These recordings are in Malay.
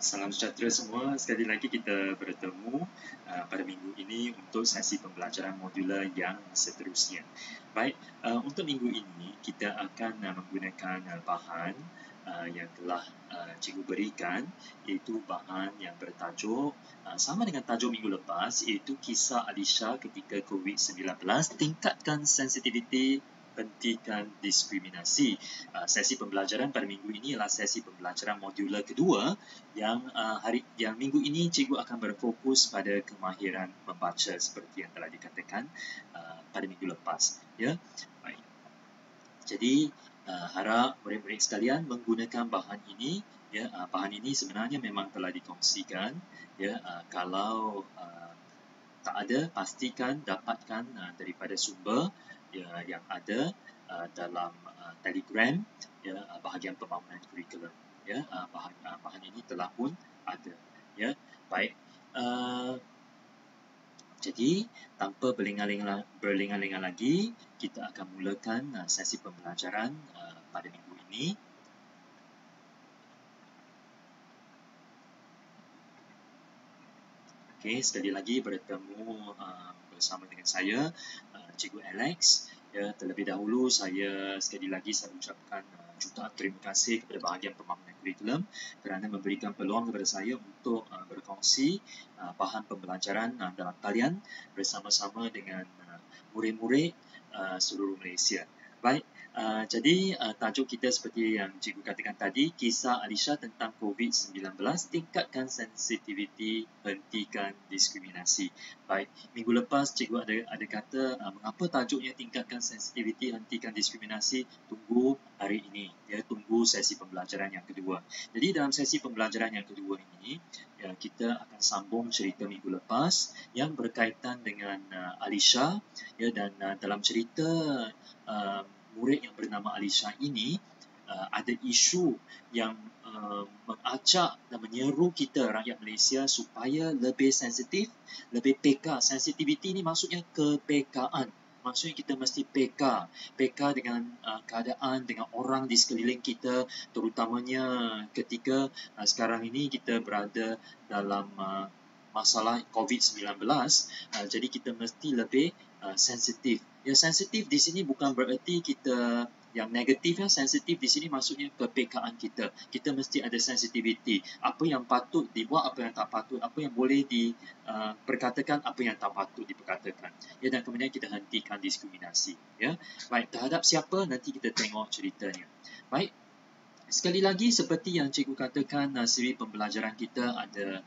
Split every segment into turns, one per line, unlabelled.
Salam sejahtera semua. Sekali lagi kita bertemu pada minggu ini untuk sesi pembelajaran modular yang seterusnya. Baik, untuk minggu ini kita akan menggunakan bahan yang telah cikgu berikan, iaitu bahan yang bertajuk sama dengan tajuk minggu lepas, iaitu kisah Alisha ketika COVID-19, tingkatkan sensitiviti, hentikan diskriminasi. Sesi pembelajaran pada minggu ini adalah sesi pembelajaran modular kedua yang minggu ini cikgu akan berfokus pada kemahiran membaca seperti yang telah dikatakan pada minggu lepas. Ya, baik. Jadi harap murid-murid sekalian menggunakan bahan ini. Ya, bahan ini sebenarnya memang telah dikongsikan. Ya, kalau tak ada, pastikan dapatkan daripada sumber yang ada dalam Telegram, ya, bahagian pembangunan kurikulum. Ya, bahan ini telah pun ada. Ya, baik. Jadi tanpa berlengang-lengang lagi, kita akan mulakan sesi pembelajaran pada minggu ini. Okey, sekali lagi bertemu bersama dengan saya, Cikgu Alex. Ya, terlebih dahulu saya ucapkan jutaan terima kasih kepada bahagian pembangunan kurikulum kerana memberikan peluang kepada saya untuk berkongsi bahan pembelajaran dalam talian bersama-sama dengan murid-murid seluruh Malaysia. Baik, jadi tajuk kita seperti yang cikgu katakan tadi, kisah Alisha tentang COVID-19, tingkatkan sensitiviti, hentikan diskriminasi. Baik, minggu lepas cikgu ada kata mengapa tajuknya tingkatkan sensitiviti, hentikan diskriminasi. Tunggu hari ini, ya, tunggu sesi pembelajaran yang kedua. Jadi dalam sesi pembelajaran yang kedua ini, ya, kita akan sambung cerita minggu lepas yang berkaitan dengan Alisha, ya, dan dalam cerita murid yang bernama Alisha ini ada isu yang mengajak dan menyeru kita rakyat Malaysia supaya lebih sensitif, lebih peka. Sensitiviti ini maksudnya kepekaan. Maksudnya kita mesti peka dengan keadaan, dengan orang di sekeliling kita, terutamanya ketika sekarang ini kita berada dalam masalah COVID-19, jadi kita mesti lebih sensitif. Ya, sensitif di sini bukan bererti kita yang negatif. Ya, sensitif di sini maksudnya kepekaan kita. Kita mesti ada sensitiviti. Apa yang patut dibuat, apa yang tak patut, apa yang boleh diperkatakan, apa yang tak patut diperkatakan. Ya, dan kemudian kita hentikan diskriminasi. Ya, baik, terhadap siapa nanti kita tengok ceritanya. Baik. Sekali lagi seperti yang cikgu katakan, siri pembelajaran kita ada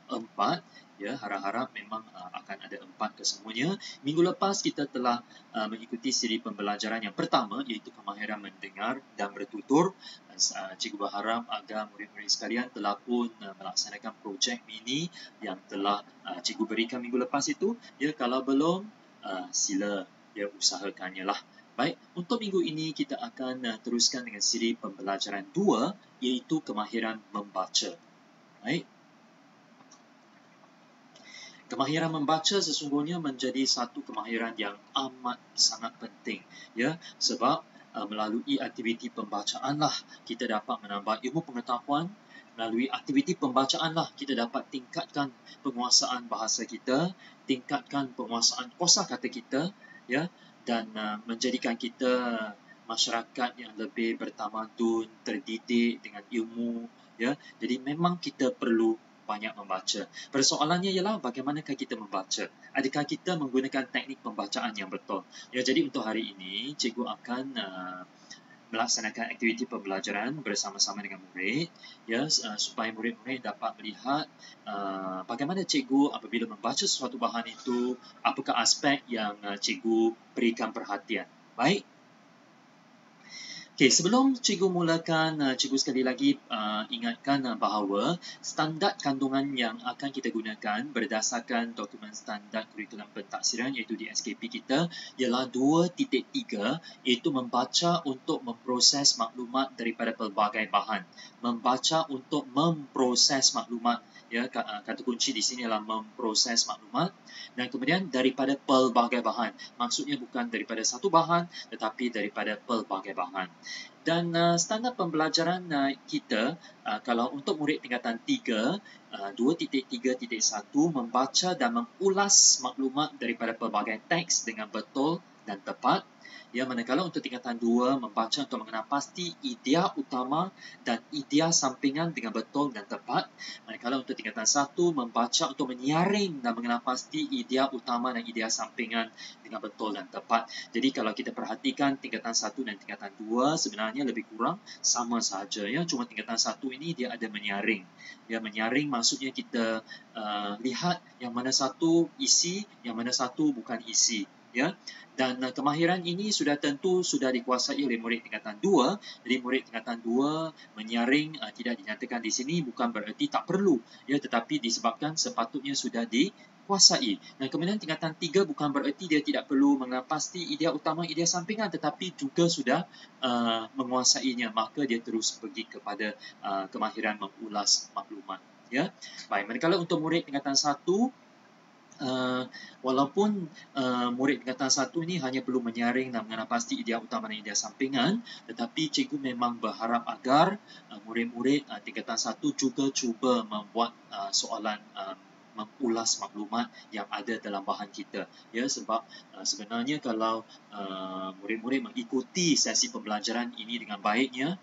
4. Ya, harap-harap memang akan ada 4 kesemuanya. Minggu lepas kita telah mengikuti siri pembelajaran yang pertama, iaitu kemahiran mendengar dan bertutur. Cikgu berharap agar murid-murid sekalian telah pun melaksanakan projek mini yang telah cikgu berikan minggu lepas itu. Ya, kalau belum, sila ya usahakannya lah. Baik, untuk minggu ini kita akan teruskan dengan siri pembelajaran 2, iaitu kemahiran membaca. Baik. Kemahiran membaca sesungguhnya menjadi satu kemahiran yang amat sangat penting, ya, sebab melalui aktiviti pembacaanlah kita dapat menambah ilmu pengetahuan. Melalui aktiviti pembacaanlah kita dapat tingkatkan penguasaan bahasa kita, tingkatkan penguasaan kosakata kita, ya, dan menjadikan kita masyarakat yang lebih bertamadun, terdidik dengan ilmu, ya. Jadi memang kita perlu banyak membaca. Persoalannya ialah bagaimanakah kita membaca? Adakah kita menggunakan teknik pembacaan yang betul? Ya, jadi untuk hari ini cikgu akan melaksanakan aktiviti pembelajaran bersama-sama dengan murid, ya, supaya murid-murid dapat melihat bagaimana cikgu apabila membaca sesuatu bahan itu, apakah aspek yang cikgu berikan perhatian. Baik. Okey, sebelum cikgu mulakan, cikgu sekali lagi ingatkan bahawa standard kandungan yang akan kita gunakan berdasarkan dokumen standard kurikulum pentaksiran iaitu di SKP kita ialah 2.3, iaitu membaca untuk memproses maklumat daripada pelbagai bahan. Membaca untuk memproses maklumat, ya, kata kunci di sini adalah memproses maklumat, dan kemudian daripada pelbagai bahan. Maksudnya bukan daripada satu bahan tetapi daripada pelbagai bahan. Dan standard pembelajaran kita, kalau untuk murid tingkatan 3, 2.3.1 membaca dan mengulas maklumat daripada pelbagai teks dengan betul dan tepat. Ya, manakala untuk tingkatan 2 membaca untuk mengenal pasti idea utama dan idea sampingan dengan betul dan tepat. Manakala untuk tingkatan 1 membaca untuk menyaring dan mengenal pasti idea utama dan idea sampingan dengan betul dan tepat. Jadi kalau kita perhatikan tingkatan 1 dan tingkatan 2 sebenarnya lebih kurang sama saja, ya. Cuma tingkatan 1 ini dia ada menyaring. Ya, menyaring maksudnya kita lihat yang mana satu isi, yang mana satu bukan isi, ya. Dan kemahiran ini sudah dikuasai oleh murid tingkatan 2. Jadi murid tingkatan 2 menyaring tidak dinyatakan di sini bukan bererti tak perlu, ya, tetapi disebabkan sepatutnya sudah dikuasai. Dan kemudian tingkatan 3 bukan bererti dia tidak perlu mengenal pasti idea utama, idea sampingan, tetapi juga sudah menguasainya, maka dia terus pergi kepada kemahiran mengulas maklumat, ya. Baik, manakala untuk murid tingkatan 1, walaupun murid tingkatan 1 ini hanya perlu menyaring dan mengenal pasti idea utama dan idea sampingan, tetapi cikgu memang berharap agar murid-murid tingkatan 1 juga cuba membuat soalan mengulas maklumat yang ada dalam bahan kita, ya, sebab sebenarnya kalau murid-murid mengikuti sesi pembelajaran ini dengan baiknya,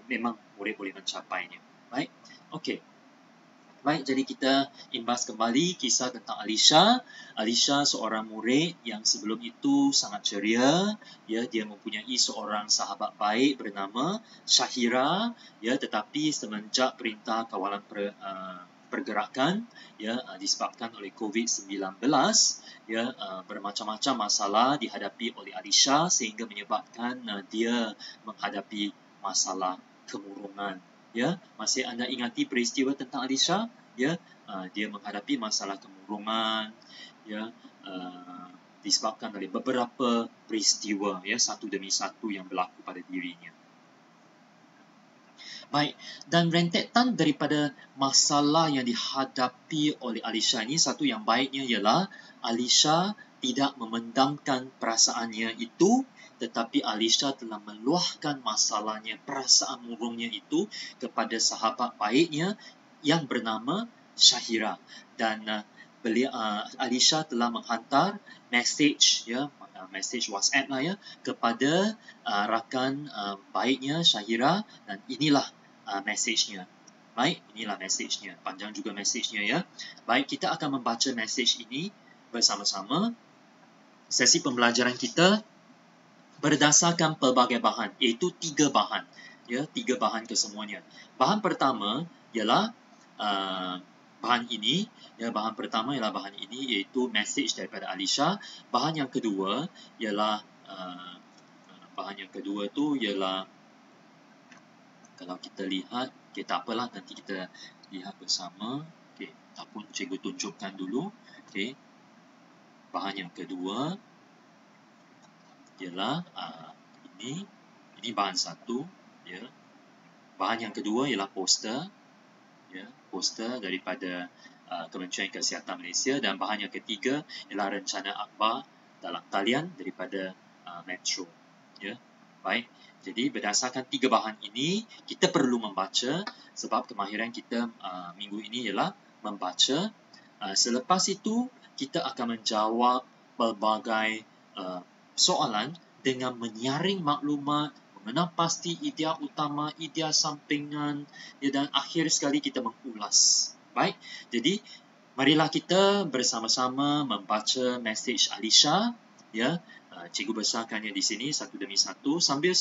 memang murid boleh mencapainya. Baik, okey. Baik, jadi kita imbas kembali kisah tentang Alisha. Alisha seorang murid yang sebelum itu sangat ceria, ya, dia mempunyai seorang sahabat baik bernama Shahira, ya, tetapi semenjak perintah kawalan pergerakan, ya, disebabkan oleh COVID-19, ya, bermacam-macam masalah dihadapi oleh Alisha sehingga menyebabkan dia menghadapi masalah kemurungan. Ya, masih anda ingati peristiwa tentang Alisha? Ya, dia menghadapi masalah kemurungan, ya, disebabkan oleh beberapa peristiwa, ya, satu demi satu yang berlaku pada dirinya. Baik, dan rentetan daripada masalah yang dihadapi oleh Alisha ini, satu yang baiknya ialah Alisha tidak memendamkan perasaannya itu, tetapi Alisha telah meluahkan masalahnya, perasaan murungnya itu kepada sahabat baiknya yang bernama Shahira. Dan Alisha telah menghantar message, ya, message WhatsApp lah, ya, kepada rakan baiknya Shahira, dan inilah message-nya. Baik, inilah message-nya. Panjang juga message-nya, ya. Baik, kita akan membaca message ini bersama-sama. Sesi pembelajaran kita berdasarkan pelbagai bahan, iaitu 3 bahan, ya, 3 bahan kesemuanya. Bahan pertama ialah bahan ini, ya, bahan pertama ialah bahan ini, iaitu message daripada Alisha. Bahan yang kedua ialah kalau kita lihat, okay, tak apalah, nanti kita lihat bersama. Okay, ataupun cikgu tunjukkan dulu. Okay. Bahan yang kedua ialah ini bahan satu, ya. Bahan yang kedua ialah poster, ya, poster daripada Kementerian Kesihatan Malaysia, dan bahan yang ketiga ialah rencana akhbar dalam talian daripada Metro, ya. Baik, jadi berdasarkan 3 bahan ini kita perlu membaca, sebab kemahiran kita minggu ini ialah membaca. Selepas itu kita akan menjawab pelbagai soalan dengan menyaring maklumat, mengenal pasti idea utama, idea sampingan, ya, dan akhir sekali kita mengulas. Baik, jadi marilah kita bersama-sama membaca message Alisha, ya. Cikgu besarkannya di sini satu demi satu. Sambil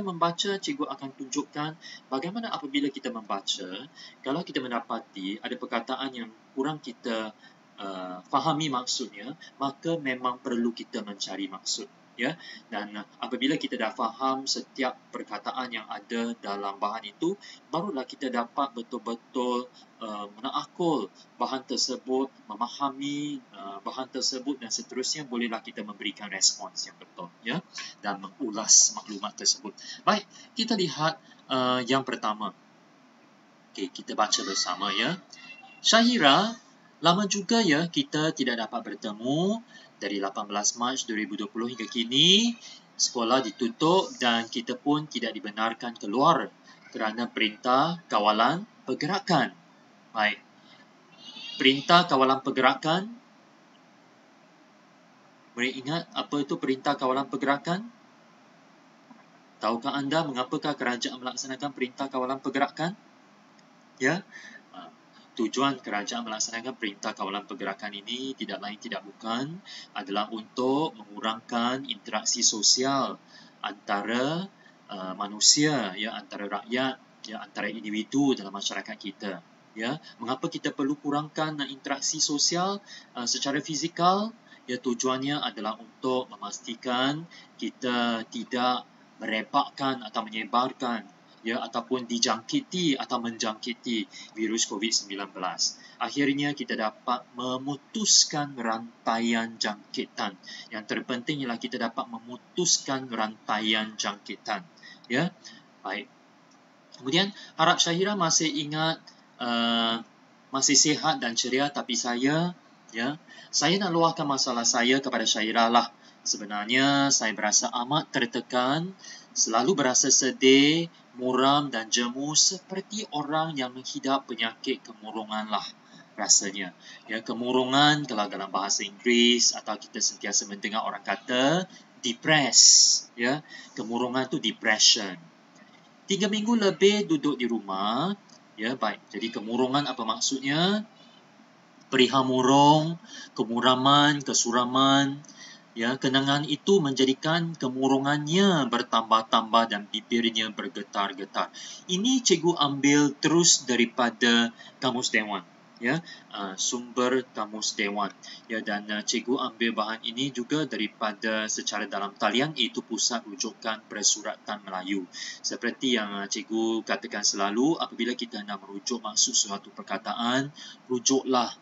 membaca, cikgu akan tunjukkan bagaimana apabila kita membaca, kalau kita mendapati ada perkataan yang kurang kita fahami maksudnya, maka memang perlu kita mencari maksud, ya. Dan apabila kita dah faham setiap perkataan yang ada dalam bahan itu, barulah kita dapat betul-betul menakul bahan tersebut, memahami bahan tersebut, dan seterusnya bolehlah kita memberikan respons yang betul, ya, dan mengulas maklumat tersebut. Baik, kita lihat yang pertama. Okey, kita baca bersama, ya. Shahira, lama juga, ya, kita tidak dapat bertemu. Dari 18 Mac 2020 hingga kini, sekolah ditutup dan kita pun tidak dibenarkan keluar kerana perintah kawalan pergerakan. Baik. Perintah kawalan pergerakan. Boleh ingat apa itu perintah kawalan pergerakan? Tahukah anda mengapakah kerajaan melaksanakan perintah kawalan pergerakan? Ya. Tujuan kerajaan melaksanakan perintah kawalan pergerakan ini tidak lain tidak bukan adalah untuk mengurangkan interaksi sosial antara manusia, ya, antara rakyat, ya, antara individu dalam masyarakat kita. Ya, mengapa kita perlu kurangkan interaksi sosial secara fizikal? Ya, tujuannya adalah untuk memastikan kita tidak merebakkan atau menyebarkan, ya, ataupun dijangkiti atau menjangkiti virus COVID-19. Akhirnya kita dapat memutuskan rantaian jangkitan. Yang terpenting ialah kita dapat memutuskan rantaian jangkitan. Ya, baik. Kemudian harap Syahira masih ingat, masih sihat dan ceria, tapi saya nak luahkan masalah saya kepada Syahira lah. Sebenarnya saya berasa amat tertekan, selalu berasa sedih, muram dan jemu seperti orang yang menghidap penyakit kemurungan lah rasanya. Ya, kemurungan kalau dalam bahasa Inggeris atau kita sentiasa mendengar orang kata depressed, ya. Kemurungan tu depression. 3 minggu lebih duduk di rumah, ya, baik. Jadi kemurungan apa maksudnya? Perihal murung, kemuraman, kesuraman, ya, kenangan itu menjadikan kemurungannya bertambah-tambah dan bibirnya bergetar-getar. Ini cikgu ambil terus daripada Kamus Dewan, ya, sumber Kamus Dewan, ya, dan cikgu ambil bahan ini juga daripada secara dalam talian, iaitu Pusat Rujukan Persuratan Melayu. Seperti yang cikgu katakan selalu, apabila kita nak merujuk maksud suatu perkataan, rujuklah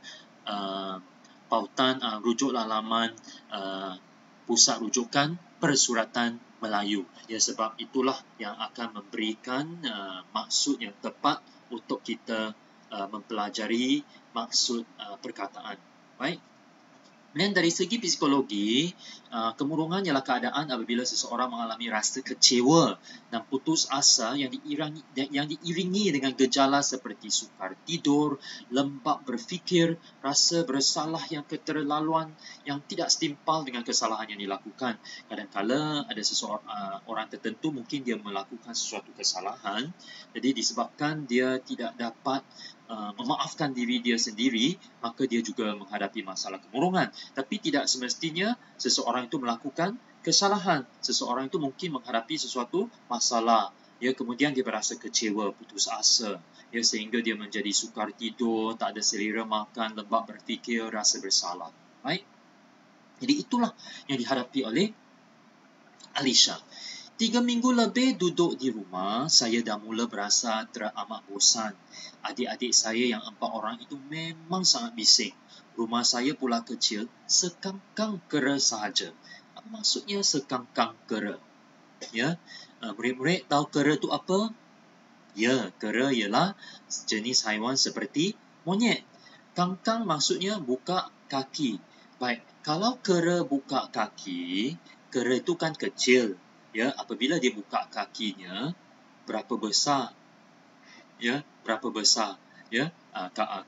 pautan, rujuklah laman Pusat Rujukan Persuratan Melayu. Ya, sebab itulah yang akan memberikan maksud yang tepat untuk kita mempelajari maksud perkataan. Baik. Dan dari segi psikologi, kemurungan ialah keadaan apabila seseorang mengalami rasa kecewa dan putus asa yang diiringi dengan gejala seperti sukar tidur, lembab berfikir, rasa bersalah yang keterlaluan yang tidak setimpal dengan kesalahan yang dilakukan. Kadang-kala ada seseorang orang tertentu mungkin dia melakukan sesuatu kesalahan, jadi disebabkan dia tidak dapat memaafkan diri dia sendiri, maka dia juga menghadapi masalah kemurungan. Tapi tidak semestinya seseorang itu melakukan kesalahan. Seseorang itu mungkin menghadapi sesuatu masalah, ya, kemudian dia berasa kecewa, putus asa, ya, sehingga dia menjadi sukar tidur, tak ada selera makan, lembab berfikir, rasa bersalah. Baik. Jadi itulah yang dihadapi oleh Alisha. 3 minggu lebih duduk di rumah, saya dah mula berasa teramat bosan. Adik-adik saya yang 4 orang itu memang sangat bising. Rumah saya pula kecil, sekangkang kera sahaja. Apa maksudnya sekangkang kera? Ya, murid-murid tahu kera itu apa? Ya, kera ialah jenis haiwan seperti monyet. Kangkang maksudnya buka kaki. Baik, kalau kera buka kaki, kera itu kan kecil. Ya, apabila dia buka kakinya, berapa besar? Ya, berapa besar? Ya,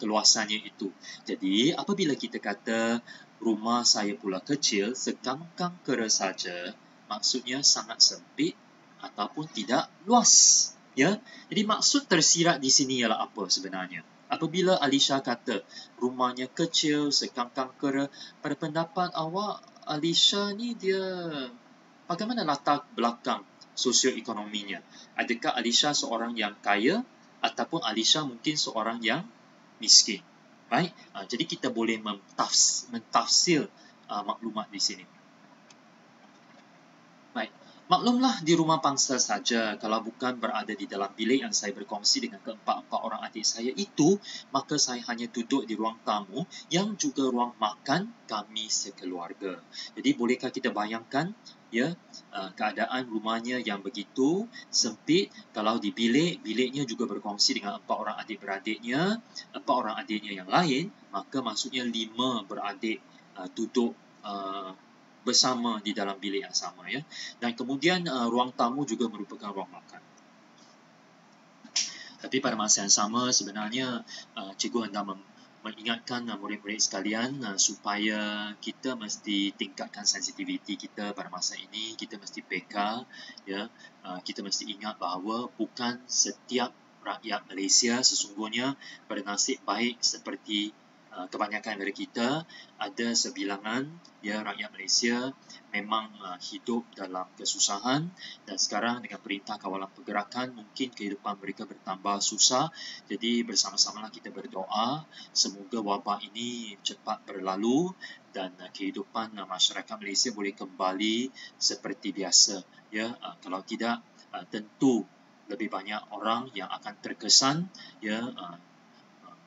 keluasannya itu. Jadi, apabila kita kata rumah saya pula kecil, sekangkang kera saja, maksudnya sangat sempit ataupun tidak luas. Ya, jadi maksud tersirat di sini ialah apa sebenarnya? Apabila Alisha kata rumahnya kecil, sekangkang kera, pada pendapat awak, Alisha ni dia bagaimana latar belakang sosioekonominya? Adakah Alisha seorang yang kaya ataupun Alisha mungkin seorang yang miskin? Baik, jadi kita boleh mentafsir maklumat di sini. Baik, maklumlah di rumah pangsa saja, kalau bukan berada di dalam bilik yang saya berkongsi dengan keempat-empat orang adik saya itu, maka saya hanya duduk di ruang tamu yang juga ruang makan kami sekeluarga. Jadi bolehkah kita bayangkan, ya, keadaan rumahnya yang begitu sempit, kalau di biliknya juga berkongsi dengan 4 orang adik-beradiknya, 4 orang adiknya yang lain, maka maksudnya 5 beradik duduk bersama di dalam bilik yang sama, ya. Dan kemudian ruang tamu juga merupakan ruang makan. Tapi pada masa yang sama sebenarnya cikgu hendak mengingatkan murid-murid sekalian supaya kita mesti tingkatkan sensitiviti kita pada masa ini. Kita mesti peka, ya. Kita mesti ingat bahawa bukan setiap rakyat Malaysia sesungguhnya bernasib baik seperti kebanyakan dari kita. Ada sebilangan, ya, rakyat Malaysia memang hidup dalam kesusahan, dan sekarang dengan Perintah Kawalan Pergerakan mungkin kehidupan mereka bertambah susah. Jadi bersama-samalah kita berdoa semoga wabak ini cepat berlalu dan kehidupan masyarakat Malaysia boleh kembali seperti biasa, ya. Kalau tidak, tentu lebih banyak orang yang akan terkesan, ya.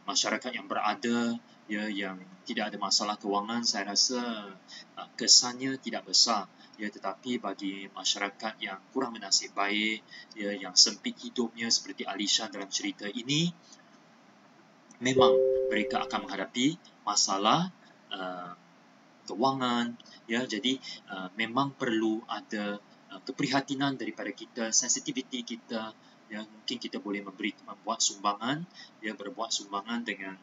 Masyarakat yang berada, ya, yang tidak ada masalah kewangan, saya rasa kesannya tidak besar, ya, tetapi bagi masyarakat yang kurang bernasib baik, ya, yang sempit hidupnya seperti Alisha dalam cerita ini, memang mereka akan menghadapi masalah kewangan, ya. Jadi memang perlu ada keprihatinan daripada kita, sensitiviti kita, ya. Mungkin kita boleh membuat sumbangan, ya, berbuat sumbangan dengan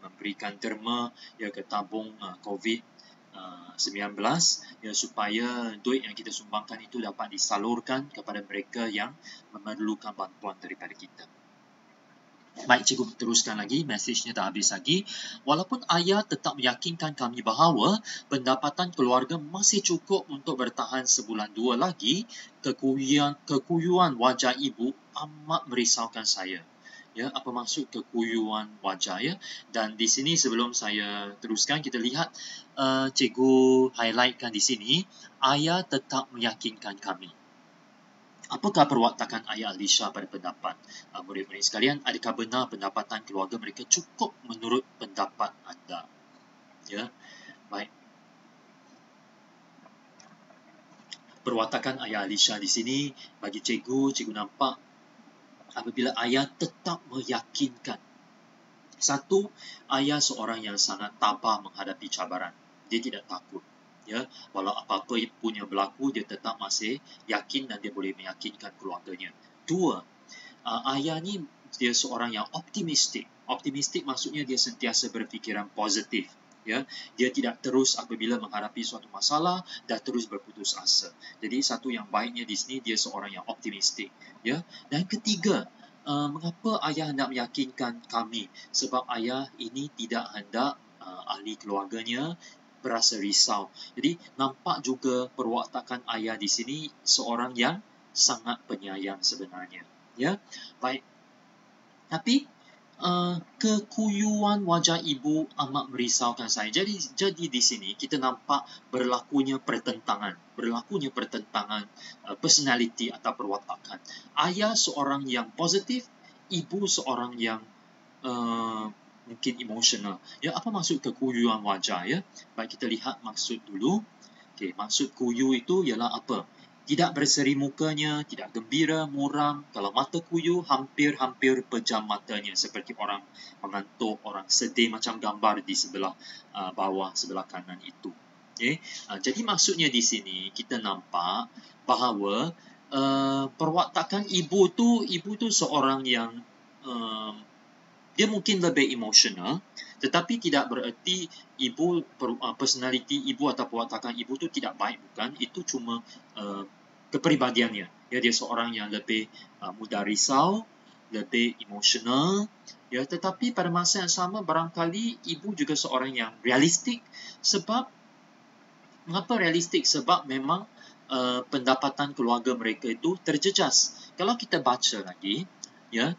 memberikan derma, ya, ke tabung COVID-19, ya, supaya duit yang kita sumbangkan itu dapat disalurkan kepada mereka yang memerlukan bantuan daripada kita. Baik, cikgu teruskan lagi, mesejnya dah habis lagi. Walaupun ayah tetap meyakinkan kami bahawa pendapatan keluarga masih cukup untuk bertahan sebulan dua lagi, kekuyuan wajah ibu amat merisaukan saya. Ya, apa maksud kekuyuan wajah, ya? Dan di sini sebelum saya teruskan, kita lihat cikgu highlightkan di sini, ayah tetap meyakinkan kami. Apakah perwatakan ayah Alisha pada pendapat murid-murid sekalian? Adakah benar pendapatan keluarga mereka cukup menurut pendapat anda? Ya, baik. Perwatakan ayah Alisha di sini bagi cikgu nampak apabila ayah tetap meyakinkan. Satu, ayah seorang yang sangat tabah menghadapi cabaran. Dia tidak takut. Ya, walau apa-apa pun yang berlaku, dia tetap masih yakin dan dia boleh meyakinkan keluarganya. Dua, ayah ni dia seorang yang optimistik. Optimistik maksudnya dia sentiasa berfikiran positif. Ya, dia tidak terus apabila menghadapi suatu masalah dah terus berputus asa. Jadi satu yang baiknya di sini dia seorang yang optimistik. Ya, dan ketiga, mengapa ayah hendak meyakinkan kami? Sebab ayah ini tidak hendak ahli keluarganya berasa risau. Jadi nampak juga perwatakan ayah di sini seorang yang sangat penyayang sebenarnya. Ya, baik. Tapi kekuyuan wajah ibu amat merisaukan saya. Jadi di sini kita nampak berlakunya pertentangan personality atau perwatakan. Ayah seorang yang positif, ibu seorang yang mungkin emosional. Ya, apa maksud kekuyuan wajah, ya? Baik, kita lihat maksud dulu. Okey, maksud kuyu itu ialah apa? Tidak berseri mukanya, tidak gembira, muram. Kalau mata kuyu, hampir-hampir pejam matanya seperti orang mengantuk, orang sedih macam gambar di sebelah bawah, sebelah kanan itu. Okay? Jadi maksudnya di sini kita nampak bahawa perwatakan ibu tu seorang yang dia mungkin lebih emosional, tetapi tidak bererti personality ibu atau perwatakan ibu tu tidak baik, bukan. Itu cuma kepribadiannya. Ya, dia seorang yang lebih mudah risau, lebih emosional. Ya, tetapi pada masa yang sama barangkali ibu juga seorang yang realistik. Sebab mengapa realistik? Sebab memang pendapatan keluarga mereka itu terjejas. Kalau kita baca lagi, ya,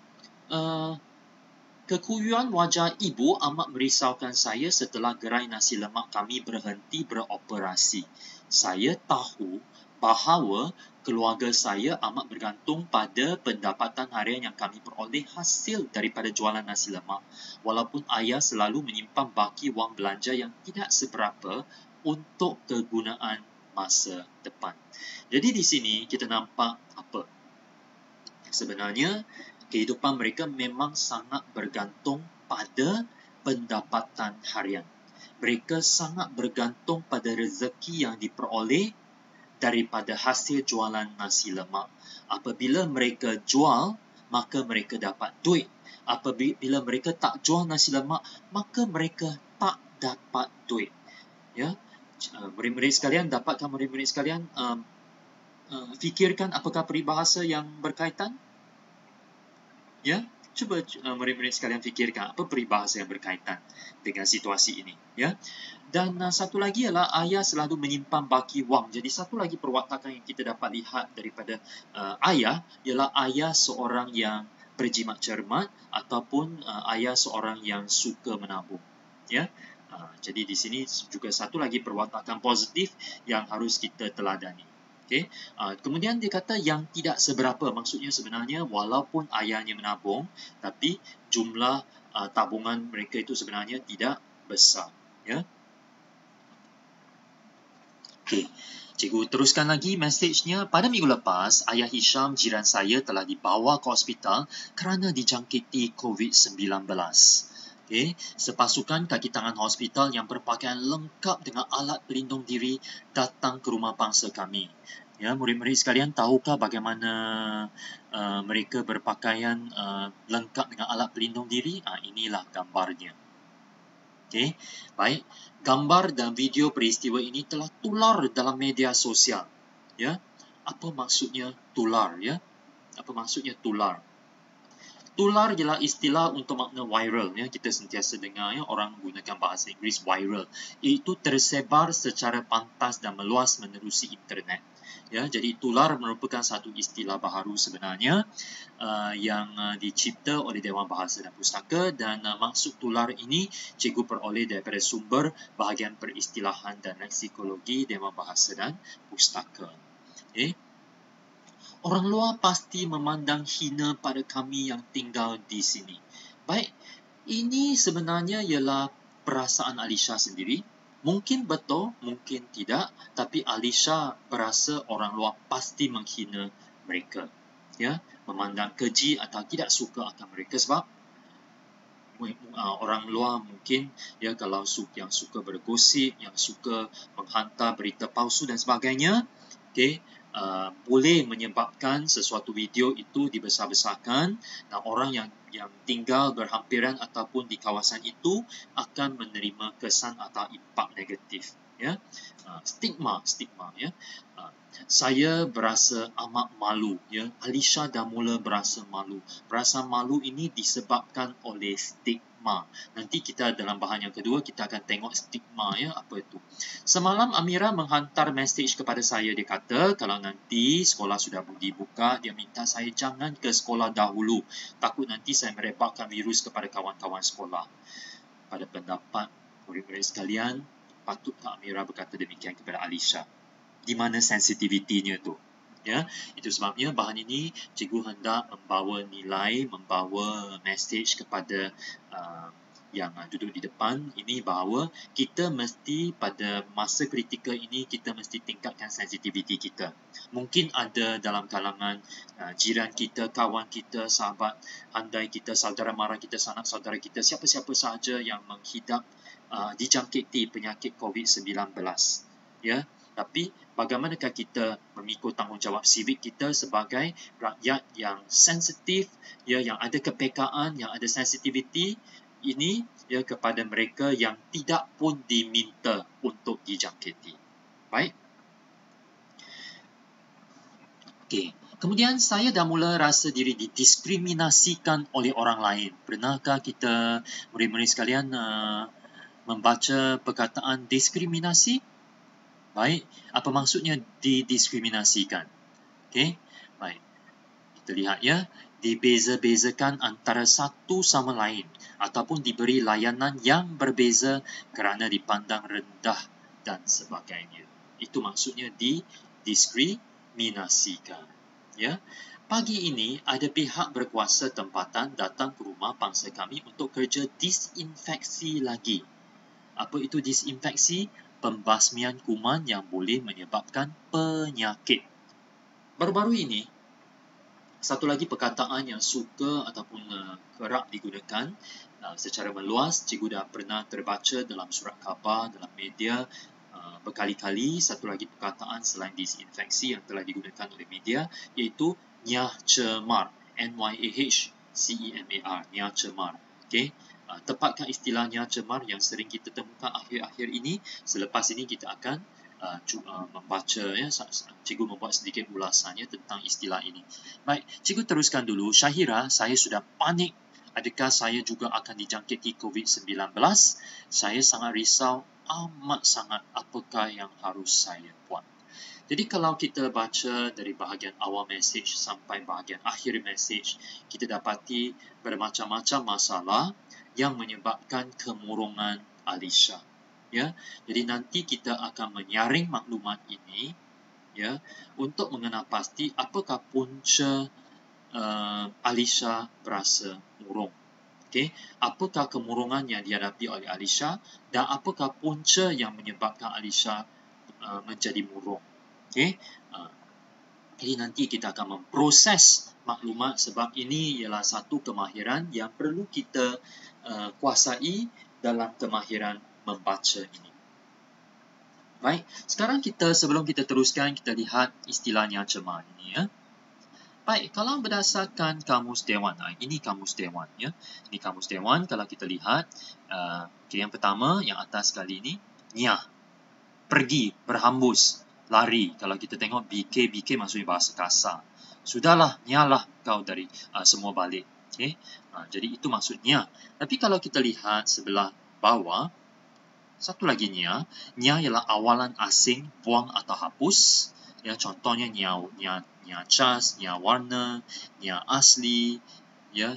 kekuyuan wajah ibu amat merisaukan saya setelah gerai nasi lemak kami berhenti beroperasi. Saya tahu bahawa keluarga saya amat bergantung pada pendapatan harian yang kami peroleh hasil daripada jualan nasi lemak. Walaupun ayah selalu menyimpan baki wang belanja yang tidak seberapa untuk kegunaan masa depan. Jadi di sini kita nampak apa? Sebenarnya kehidupan mereka memang sangat bergantung pada pendapatan harian. mereka sangat bergantung pada rezeki yang diperoleh daripada hasil jualan nasi lemak. Apabila mereka jual, maka mereka dapat duit. Apabila mereka tak jual nasi lemak, maka mereka tak dapat duit. Ya, murid-murid sekalian, dapatkah murid-murid sekalian fikirkan apakah peribahasa yang berkaitan? Ya, cuba murid-murid sekalian fikirkan apa peribahasa yang berkaitan dengan situasi ini. Ya, dan satu lagi ialah ayah selalu menyimpan baki wang. Jadi satu lagi perwatakan yang kita dapat lihat daripada ayah ialah ayah seorang yang berjimat cermat ataupun ayah seorang yang suka menabung. Ya, jadi di sini juga satu lagi perwatakan positif yang harus kita teladani. Okay. Kemudian dia kata yang tidak seberapa, maksudnya sebenarnya walaupun ayahnya menabung, tapi jumlah tabungan mereka itu sebenarnya tidak besar. Ya. Okay. Cikgu teruskan lagi mesejnya. Pada minggu lepas, ayah Hisham, jiran saya, telah dibawa ke hospital kerana dijangkiti COVID-19. Okay. Sepasukan kaki tangan hospital yang berpakaian lengkap dengan alat pelindung diri datang ke rumah pangsa kami. Ya, murid-murid sekalian, tahukah bagaimana mereka berpakaian lengkap dengan alat pelindung diri? Inilah gambarnya. Okay. Baik, gambar dan video peristiwa ini telah tular dalam media sosial. Ya, apa maksudnya tular? Ya, apa maksudnya tular? Tular ialah istilah untuk makna viral. Ya, kita sentiasa dengar ya, orang gunakan bahasa Inggeris viral. Itu tersebar secara pantas dan meluas menerusi internet. Ya, jadi tular merupakan satu istilah baharu sebenarnya yang dicipta oleh Dewan Bahasa dan Pustaka, dan maksud tular ini cikgu peroleh daripada sumber bahagian peristilahan dan leksikologi Dewan Bahasa dan Pustaka. Okay. Orang luar pasti memandang hina pada kami yang tinggal di sini. Baik, ini sebenarnya ialah perasaan Alisha sendiri. Mungkin betul, mungkin tidak, tapi Alisha berasa orang luar pasti menghina mereka. Ya, memandang keji atau tidak suka akan mereka sebab orang luar mungkin ya kalau yang suka bergosip, yang suka menghantar berita palsu dan sebagainya, okey, boleh menyebabkan sesuatu video itu dibesar-besarkan dan orang yang tinggal berhampiran ataupun di kawasan itu akan menerima kesan atau impak negatif. Ya, stigma ya. Saya berasa amat malu. Ya, Alisha dah mula berasa malu. Berasa malu ini disebabkan oleh stigma. Nanti kita dalam bahagian yang kedua kita akan tengok stigma ya, apa itu. Semalam Amira menghantar mesej kepada saya. Dia kata kalau nanti sekolah sudah dibuka, dia minta saya jangan ke sekolah dahulu. Takut nanti saya merebakkan virus kepada kawan-kawan sekolah. Pada pendapat murid-murid sekalian, patutkah Amira berkata demikian kepada Alisha? Di mana sensitivitinya tu? Ya, itu sebabnya bahan ini cikgu hendak membawa nilai, membawa mesej kepada yang duduk di depan ini bahawa kita mesti pada masa kritikal ini kita mesti tingkatkan sensitiviti kita. Mungkin ada dalam kalangan jiran kita, kawan kita, sahabat handai kita, saudara mara kita, sanak saudara kita, siapa-siapa sahaja yang menghidap dijangkiti penyakit COVID-19. Ya, tapi bagaimanakah kita memikul tanggungjawab sivik kita sebagai rakyat yang sensitif, ya, yang ada kepekaan, yang ada sensitiviti ini ya kepada mereka yang tidak pun diminta untuk dijangkiti. Baik. Okey. Kemudian saya dah mula rasa diri didiskriminasikan oleh orang lain. Pernahkah kita murid-murid sekalian membaca perkataan diskriminasi? Baik, apa maksudnya didiskriminasikan? Okey, baik. Kita lihat ya, dibeza-bezakan antara satu sama lain ataupun diberi layanan yang berbeza kerana dipandang rendah dan sebagainya. Itu maksudnya didiskriminasikan. Ya. Pagi ini ada pihak berkuasa tempatan datang ke rumah pangsa kami untuk kerja disinfeksi lagi. Apa itu disinfeksi? Pembasmian kuman yang boleh menyebabkan penyakit. Baru-baru ini, satu lagi perkataan yang suka ataupun kerap digunakan secara meluas, cikgu dah pernah terbaca dalam surat khabar, dalam media berkali-kali. Satu lagi perkataan selain disinfeksi yang telah digunakan oleh media, iaitu nyah cemar, NYAHCEMAR, nyah cemar. Okay? Tepatkah istilah nyah cemar yang sering kita temukan akhir-akhir ini? Selepas ini kita akan membaca, ya, cikgu membuat sedikit ulasannya tentang istilah ini. Baik, cikgu teruskan dulu. Syahira, saya sudah panik. Adakah saya juga akan dijangkiti COVID-19? Saya sangat risau, amat sangat. Apakah yang harus saya buat? Jadi kalau kita baca dari bahagian awal mesej sampai bahagian akhir mesej, kita dapati bermacam-macam masalah yang menyebabkan kemurungan Alisha. Ya, jadi nanti kita akan menyaring maklumat ini, ya, untuk mengenal pasti apakah punca Alisha berasa murung. Okay? Apakah kemurungan yang dihadapi oleh Alisha dan apakah punca yang menyebabkan Alisha menjadi murung. Okay? Jadi nanti kita akan memproses maklumat sebab ini ialah satu kemahiran yang perlu kita kuasai dalam kemahiran membaca ini. Baik, sekarang sebelum kita teruskan, kita lihat istilahnya cemar ini, ya. Baik, kalau berdasarkan Kamus Dewan, ini Kamus Dewan, ya. Ini Kamus Dewan, kalau kita lihat, okay, yang pertama, yang atas sekali ini, nyah, pergi, berhambus, lari. Kalau kita tengok BK maksudnya bahasa kasar. Sudahlah, nyalah kau dari semua balik. Okay? Jadi itu maksudnya. Tapi kalau kita lihat sebelah bawah, satu lagi nya ialah awalan asing, buang atau hapus. Ya, contohnya nya cas, nya warna, nya asli, ya,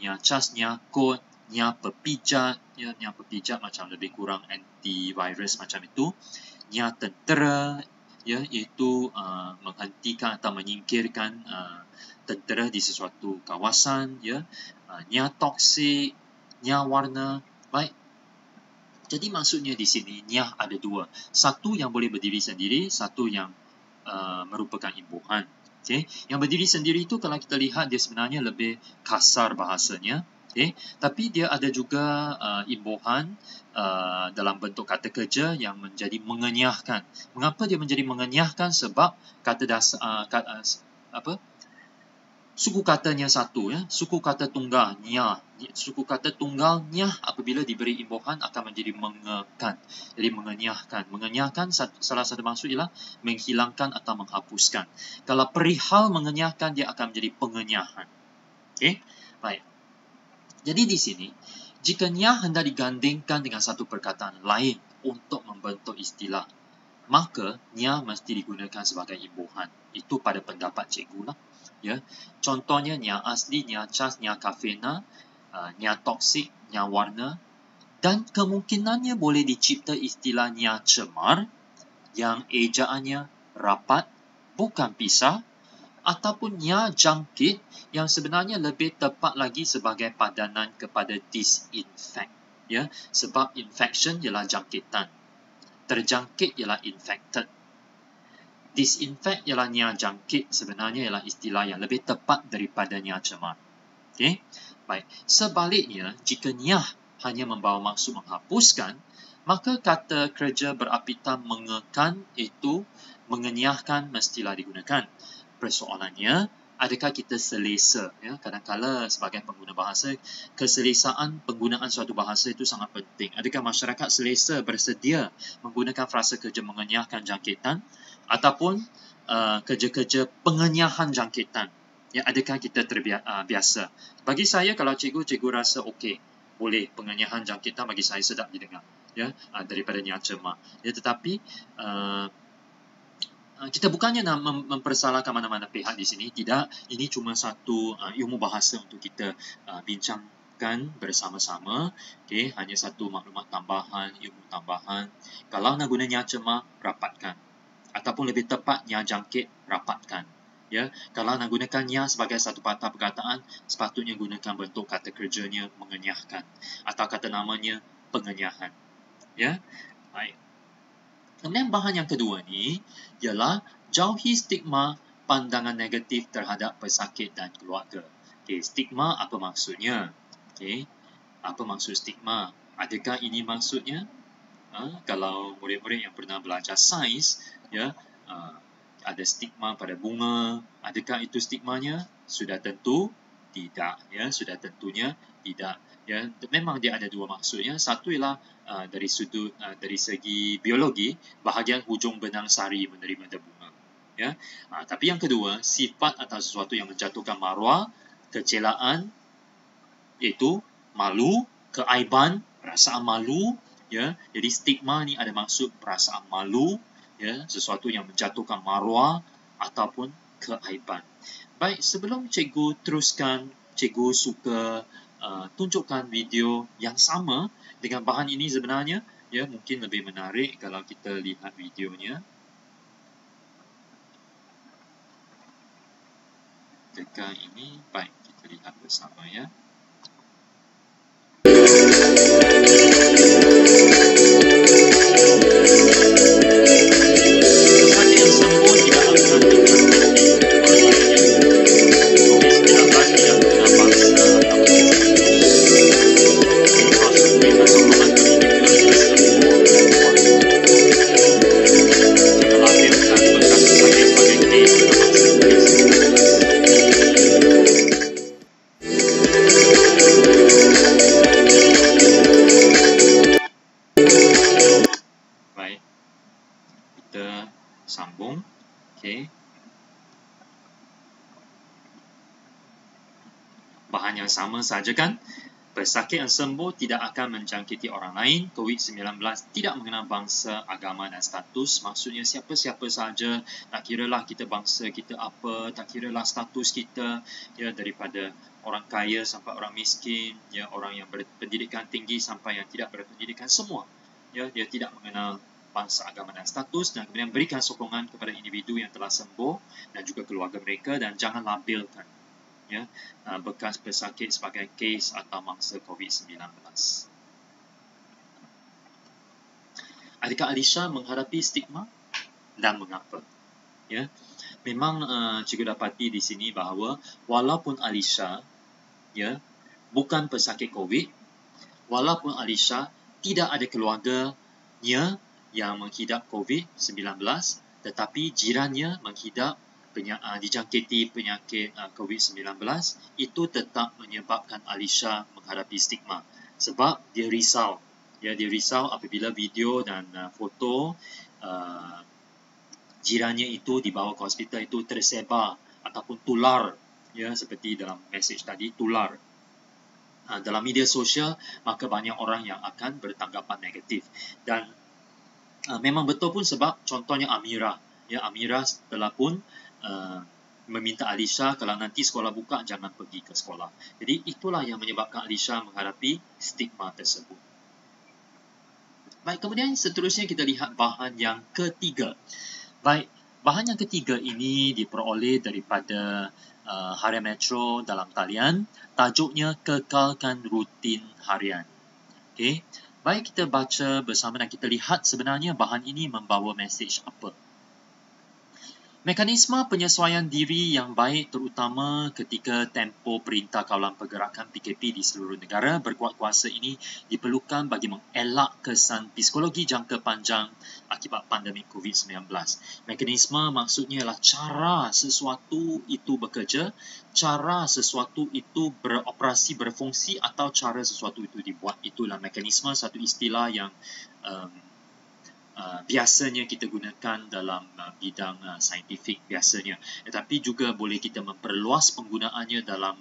nya cas, nya kod, nya pepijat, ya, nya pepijat macam lebih kurang antivirus macam itu. Nya tentera, ya, iaitu menghentikan atau menyingkirkan tentera di sesuatu kawasan, ya. Nya toksik, nya warna. Baik. Jadi maksudnya di sini nyah ada dua. Satu yang boleh berdiri sendiri, satu yang merupakan imbuhan. Okay? Yang berdiri sendiri itu kalau kita lihat dia sebenarnya lebih kasar bahasanya. Okay? Tapi dia ada juga imbuhan dalam bentuk kata kerja yang menjadi mengenyahkan. Mengapa dia menjadi mengenyahkan? Sebab kata dasar suku katanya satu, ya. Suku kata tunggal nya. Suku kata tunggal nya apabila diberi imbuhan akan menjadi mengekan. Jadi mengenyahkan. Mengenyahkan salah satu maksud ialah menghilangkan atau menghapuskan. Kalau perihal mengenyahkan dia akan menjadi pengenyahan. Okey? Baik. Jadi di sini jika nya hendak digandingkan dengan satu perkataan lain untuk membentuk istilah, maka nya mesti digunakan sebagai imbuhan. Itu pada pendapat cikgu lah. Ya, contohnya nya asli, nya cas, nya kafena, nya toksik, nya warna, dan kemungkinannya boleh dicipta istilah nya cemar yang ejaannya rapat, bukan pisah, ataupun nya jangkit yang sebenarnya lebih tepat lagi sebagai padanan kepada disinfect. Ya, sebab infection ialah jangkitan, terjangkit ialah infected. Disinfect ialah nya jangkit, sebenarnya ialah istilah yang lebih tepat daripada nya cemar. Okey? Baik. Sebaliknya, jika nya hanya membawa maksud menghapuskan, maka kata kerja berapitan mengekan itu mengenyahkan mestilah digunakan. Persoalannya, adakah kita selesa? Ya, kadang-kadang sebagai pengguna bahasa, keselesaan penggunaan suatu bahasa itu sangat penting. Adakah masyarakat selesa bersedia menggunakan frasa kerja mengenyahkan jangkitan ataupun kerja-kerja pengenyahan jangkitan? Ya, adakah kita terbiasa? Bagi saya, kalau cikgu rasa okey, boleh pengenyahan jangkitan bagi saya sedap didengar. Ya, daripada nya cemar. Ya, tetapi kita bukannya nak mempersalahkan mana-mana pihak di sini. Tidak, ini cuma satu ilmu bahasa untuk kita bincangkan bersama-sama. Okay, hanya satu maklumat tambahan, ilmu tambahan. Kalau nak guna nya cemar, rapatkan. Ataupun lebih tepat, nya jangkit, rapatkan. Ya, kalau nak gunakan nya sebagai satu patah perkataan, sepatutnya gunakan bentuk kata kerjanya mengenyahkan atau kata namanya pengenyahan. Ya, baik. Kemudian bahan yang kedua ni ialah jauhi stigma pandangan negatif terhadap pesakit dan keluarga. Okay, stigma apa maksudnya? Okay. Apa maksud stigma? Adakah ini maksudnya kalau murid-murid yang pernah belajar sains, ya, ada stigma pada bunga, adakah itu stigmanya? Sudah tentu tidak, ya, sudah tentunya tidak, ya. Memang dia ada dua maksudnya. Satu ialah dari segi biologi, bahagian hujung benang sari menerima bunga, ya. Tapi yang kedua, sifat atau sesuatu yang menjatuhkan maruah, kecelaan, iaitu malu, keaiban, perasaan malu, ya. Jadi stigma ni ada maksud perasaan malu, ya, sesuatu yang menjatuhkan maruah ataupun keaiban. Baik, sebelum cikgu teruskan, cikgu suka tunjukkan video yang sama dengan bahan ini sebenarnya, ya, mungkin lebih menarik kalau kita lihat videonya. Dekat ini, baik, kita lihat bersama, ya. Sambung, okey. Bahan yang sama saja kan? Pesakit yang sembuh tidak akan menjangkiti orang lain. COVID-19 tidak mengenal bangsa, agama dan status. Maksudnya siapa-siapa saja, tak kiralah kita bangsa kita apa, tak kiralah status kita, ya, daripada orang kaya sampai orang miskin, ya, orang yang berpendidikan tinggi sampai yang tidak berpendidikan, semua, ya, dia tidak mengenal bangsa, agama dan status, dan kemudian berikan sokongan kepada individu yang telah sembuh dan juga keluarga mereka, dan jangan labelkan, ya, bekas pesakit sebagai kes atau mangsa COVID-19. Adakah Alisha menghadapi stigma dan mengapa? Ya, memang cikgu dapati di sini bahawa walaupun Alisha, ya, bukan pesakit COVID, walaupun Alisha tidak ada keluarganya yang menghidap COVID-19, tetapi jirannya menghidap dijangkiti penyakit COVID-19, itu tetap menyebabkan Alisha menghadapi stigma. Sebab dia risau. Ya, dia risau apabila video dan foto jirannya itu dibawa ke hospital itu tersebar ataupun tular, ya, seperti dalam mesej tadi, tular dalam media sosial, maka banyak orang yang akan bertanggapan negatif. Dan memang betul pun, sebab contohnya Amira, ya, Amira telah pun meminta Alisha kalau nanti sekolah buka jangan pergi ke sekolah. Jadi itulah yang menyebabkan Alisha menghadapi stigma tersebut. Baik, kemudian seterusnya kita lihat bahan yang ketiga. Baik, bahan yang ketiga ini diperoleh daripada Harian Metro dalam talian. Tajuknya Kekalkan Rutin Harian. Okey. Baik, kita baca bersama dan kita lihat sebenarnya bahan ini membawa mesej apa. Mekanisme penyesuaian diri yang baik, terutama ketika tempoh Perintah Kawalan Pergerakan PKP di seluruh negara berkuat kuasa ini, diperlukan bagi mengelak kesan psikologi jangka panjang akibat pandemik COVID-19. Mekanisme maksudnya ialah cara sesuatu itu bekerja, cara sesuatu itu beroperasi, berfungsi, atau cara sesuatu itu dibuat. Itulah mekanisme, satu istilah yang biasanya kita gunakan dalam bidang saintifik biasanya, tetapi juga boleh kita memperluas penggunaannya dalam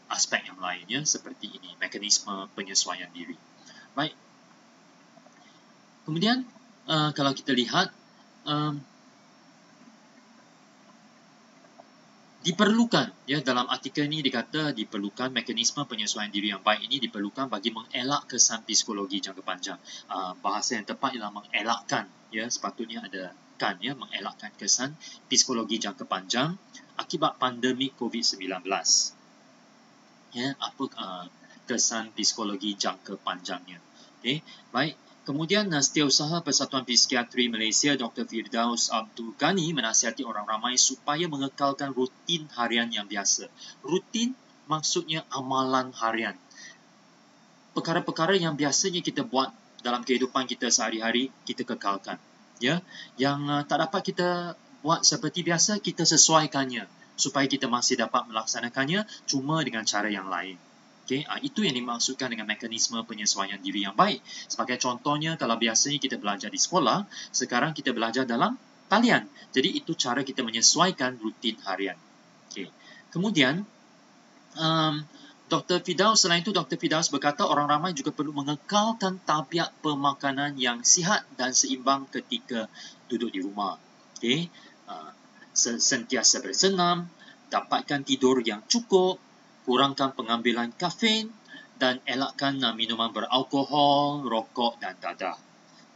aspek yang lainnya, seperti ini, mekanisme penyesuaian diri. Baik. Kemudian kalau kita lihat, diperlukan, ya, dalam artikel ini dikata diperlukan mekanisme penyesuaian diri yang baik ini diperlukan bagi mengelak kesan psikologi jangka panjang. Bahasa yang tepat ialah mengelakkan, ya, sepatutnya ada kan, ya, mengelakkan kesan psikologi jangka panjang akibat pandemik COVID-19. Ya, apa kesan psikologi jangka panjangnya? Okey, baik. Kemudian Setiausaha Persatuan Psikiatri Malaysia Dr. Firdaus Abdul Ghani menasihati orang ramai supaya mengekalkan rutin harian yang biasa. Rutin maksudnya amalan harian. perkara-perkara yang biasanya kita buat dalam kehidupan kita sehari-hari, kita kekalkan. Ya, yang tak dapat kita buat seperti biasa, kita sesuaikannya supaya kita masih dapat melaksanakannya cuma dengan cara yang lain. Okay? Itu yang dimaksudkan dengan mekanisme penyesuaian diri yang baik. Sebagai contohnya, kalau biasanya kita belajar di sekolah, sekarang kita belajar dalam talian. Jadi itu cara kita menyesuaikan rutin harian. Okay. Kemudian, Dr. Firdaus, selain itu Dr. Firdaus berkata orang ramai juga perlu mengekalkan tabiat pemakanan yang sihat dan seimbang ketika duduk di rumah. Okay? Sentiasa bersenam, dapatkan tidur yang cukup, kurangkan pengambilan kafein dan elakkan minuman beralkohol, rokok dan dadah.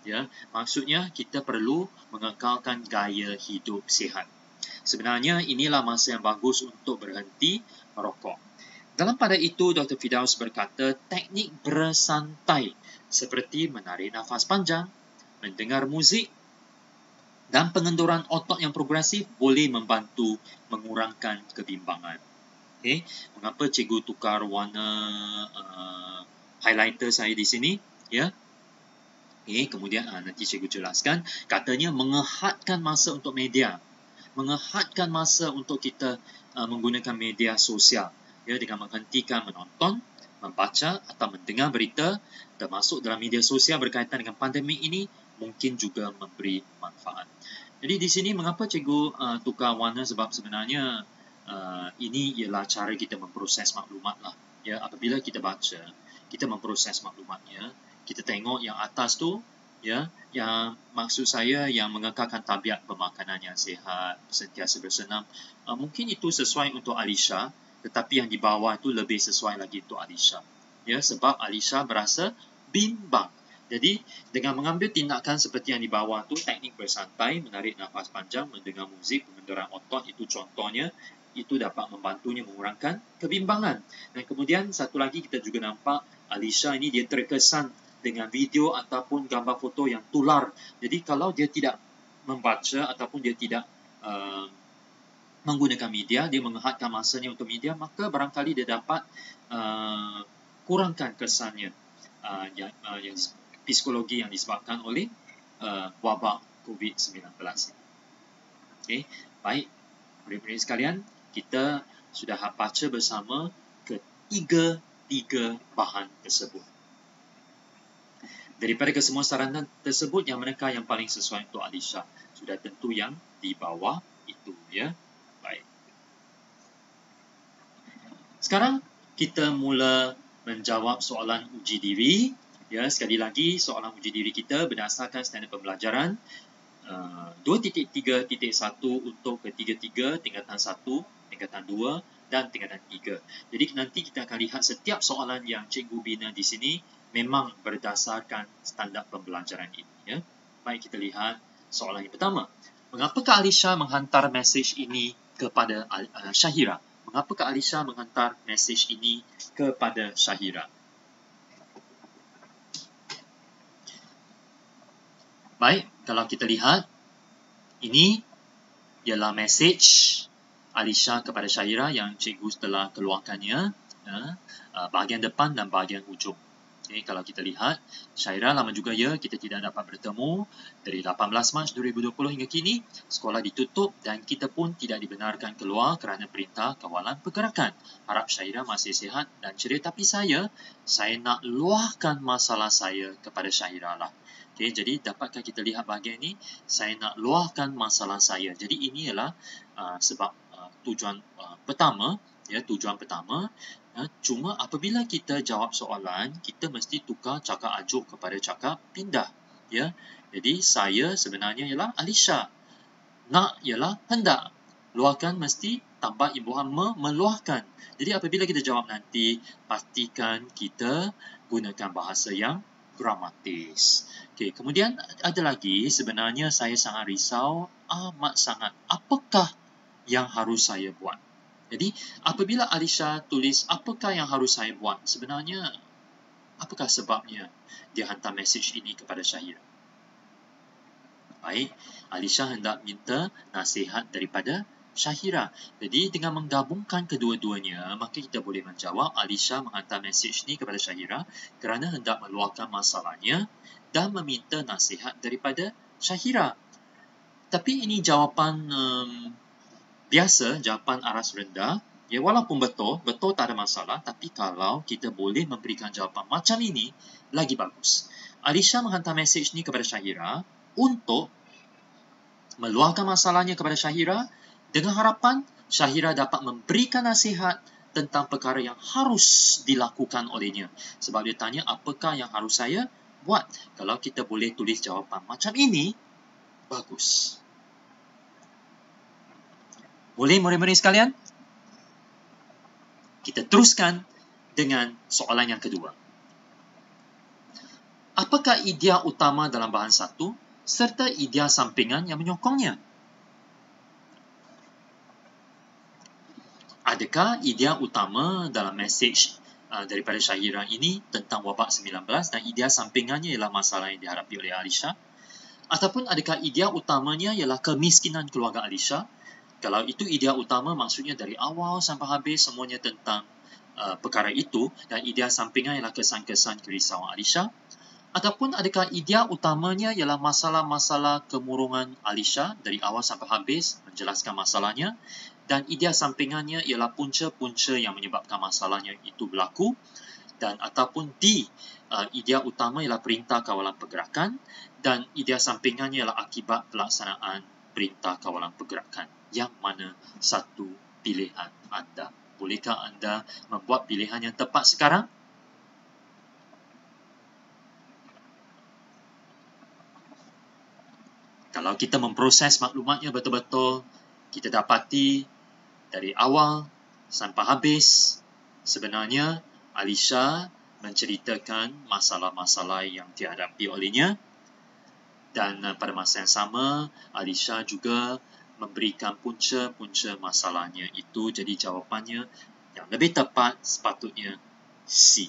Ya, maksudnya kita perlu mengekalkan gaya hidup sihat. Sebenarnya inilah masa yang bagus untuk berhenti merokok. Dalam pada itu, Dr. Firdaus berkata teknik bersantai seperti menarik nafas panjang, mendengar muzik dan pengendoran otot yang progresif boleh membantu mengurangkan kebimbangan. Okay. Mengapa cikgu tukar warna highlighter saya di sini? Ya. Okay. Kemudian nanti cikgu jelaskan. Katanya mengehatkan masa untuk media. Mengehatkan masa untuk kita menggunakan media sosial. Ya, dengan menghentikan menonton, membaca atau mendengar berita termasuk dalam media sosial berkaitan dengan pandemik ini mungkin juga memberi manfaat. Jadi di sini mengapa cikgu tukar warna, sebab sebenarnya ini ialah cara kita memproses maklumat lah. Ya, apabila kita baca, kita memproses maklumatnya, kita tengok yang atas tu, ya, yang maksud saya yang mengekalkan tabiat pemakanan yang sihat, sentiasa bersenam, mungkin itu sesuai untuk Alisha, tetapi yang di bawah itu lebih sesuai lagi untuk Alisha. Ya, sebab Alisha berasa bimbang. Jadi, dengan mengambil tindakan seperti yang di bawah tu, teknik bersantai, menarik nafas panjang, mendengar muzik, pengendoran otot, itu contohnya, itu dapat membantunya mengurangkan kebimbangan. Dan kemudian satu lagi kita juga nampak Alisha ini dia terkesan dengan video ataupun gambar foto yang tular. Jadi kalau dia tidak membaca ataupun dia tidak menggunakan media, dia mengehatkan masanya untuk media, maka barangkali dia dapat kurangkan kesannya yang psikologi yang disebabkan oleh wabak COVID-19. Okay. Baik, murid-murid sekalian, kita sudah baca bersama ketiga bahan tersebut. Daripada kesemua saranan tersebut, yang manakah yang paling sesuai untuk Alisha? Sudah tentu yang di bawah itu, ya. Baik. Sekarang kita mula menjawab soalan uji diri. Ya, sekali lagi soalan uji diri kita berdasarkan standard pembelajaran 2.3.1 untuk ketiga tingkatan 1, tingkatan 2 dan tingkatan 3. Jadi nanti kita akan lihat setiap soalan yang cikgu bina di sini memang berdasarkan standard pembelajaran ini, ya. Baik, kita lihat soalan yang pertama. Mengapakah Alisha menghantar mesej ini kepada Syahira? Mengapakah Alisha menghantar mesej ini kepada Syahira? Baik, kalau kita lihat, ini ialah mesej Alisha kepada Syahira yang cikgu telah keluarkannya, bahagian depan dan bahagian hujung. Okay, kalau kita lihat, Syahira, lama juga ya kita tidak dapat bertemu. Dari 18 Mac 2020 hingga kini, sekolah ditutup dan kita pun tidak dibenarkan keluar kerana perintah kawalan pergerakan. Harap Syahira masih sihat dan ceria, tapi saya nak luahkan masalah saya kepada Syahira lah. Okay, jadi dapatkah kita lihat bahagian ini? Saya nak luahkan masalah saya. Jadi ini ialah sebab tujuan pertama. Ya, tujuan pertama. Cuma apabila kita jawab soalan, kita mesti tukar cakap ajuk kepada cakap pindah. Ya, jadi saya sebenarnya ialah Alisha. Nak ialah hendak. Luahkan mesti tambah imbuhan meluahkan. Jadi apabila kita jawab nanti, pastikan kita gunakan bahasa yang gramatis. Okey, kemudian ada lagi, sebenarnya saya sangat risau, amat sangat. Apakah yang harus saya buat? Jadi, apabila Alisha tulis apakah yang harus saya buat, sebenarnya apakah sebabnya dia hantar mesej ini kepada Syahira? Baik, Alisha hendak minta nasihat daripada Syahira. Jadi dengan menggabungkan kedua-duanya, maka kita boleh menjawab Alisha menghantar mesej ni kepada Syahira kerana hendak meluahkan masalahnya dan meminta nasihat daripada Syahira. Tapi ini jawapan biasa, jawapan aras rendah. Ya, walaupun betul tak ada masalah, tapi kalau kita boleh memberikan jawapan macam ini, lagi bagus. Alisha menghantar mesej ni kepada Syahira untuk meluahkan masalahnya kepada Syahira dengan harapan Syahira dapat memberikan nasihat tentang perkara yang harus dilakukan olehnya. Sebab dia tanya, apakah yang harus saya buat? Kalau kita boleh tulis jawapan macam ini, bagus. Boleh murid-murid sekalian? Kita teruskan dengan soalan yang kedua. Apakah idea utama dalam bahan satu serta idea sampingan yang menyokongnya? Adakah idea utama dalam mesej daripada Syahira ini tentang wabak 19 dan idea sampingannya ialah masalah yang dihadapi oleh Alisha? Ataupun adakah idea utamanya ialah kemiskinan keluarga Alisha? Kalau itu idea utama, maksudnya dari awal sampai habis semuanya tentang perkara itu, dan idea sampingan ialah kesan-kesan kerisauan Alisha. Ataupun adakah idea utamanya ialah masalah-masalah kemurungan Alisha dari awal sampai habis, menjelaskan masalahnya, dan idea sampingannya ialah punca-punca yang menyebabkan masalahnya itu berlaku, dan ataupun idea utama ialah perintah kawalan pergerakan, dan idea sampingannya ialah akibat pelaksanaan perintah kawalan pergerakan. Yang mana satu pilihan anda? Bolehkah anda membuat pilihan yang tepat sekarang? Kalau kita memproses maklumatnya betul-betul, kita dapati dari awal sampai habis, sebenarnya Alisha menceritakan masalah-masalah yang dihadapi olehnya, dan pada masa yang sama, Alisha juga memberikan punca-punca masalahnya itu. Jadi jawapannya yang lebih tepat sepatutnya C.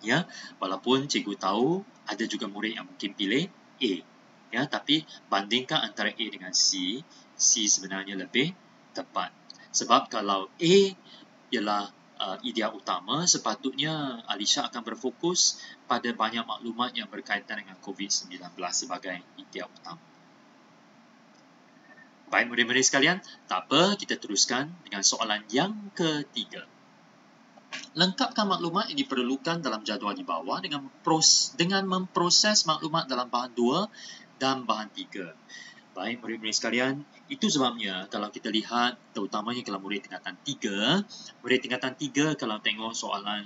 Ya, walaupun cikgu tahu ada juga murid yang mungkin pilih A. Ya, tapi bandingkan antara A dengan C, C sebenarnya lebih tepat. Sebab kalau A ialah idea utama, sepatutnya Alisha akan berfokus pada banyak maklumat yang berkaitan dengan COVID-19 sebagai idea utama. Baik murid-murid sekalian, tak apa, kita teruskan dengan soalan yang ketiga. Lengkapkan maklumat yang diperlukan dalam jadual di bawah dengan memproses maklumat dalam bahan 2 dan bahan 3. Baik murid-murid sekalian, itu sebabnya kalau kita lihat, terutamanya kalau murid tingkatan 3, murid tingkatan 3 kalau tengok soalan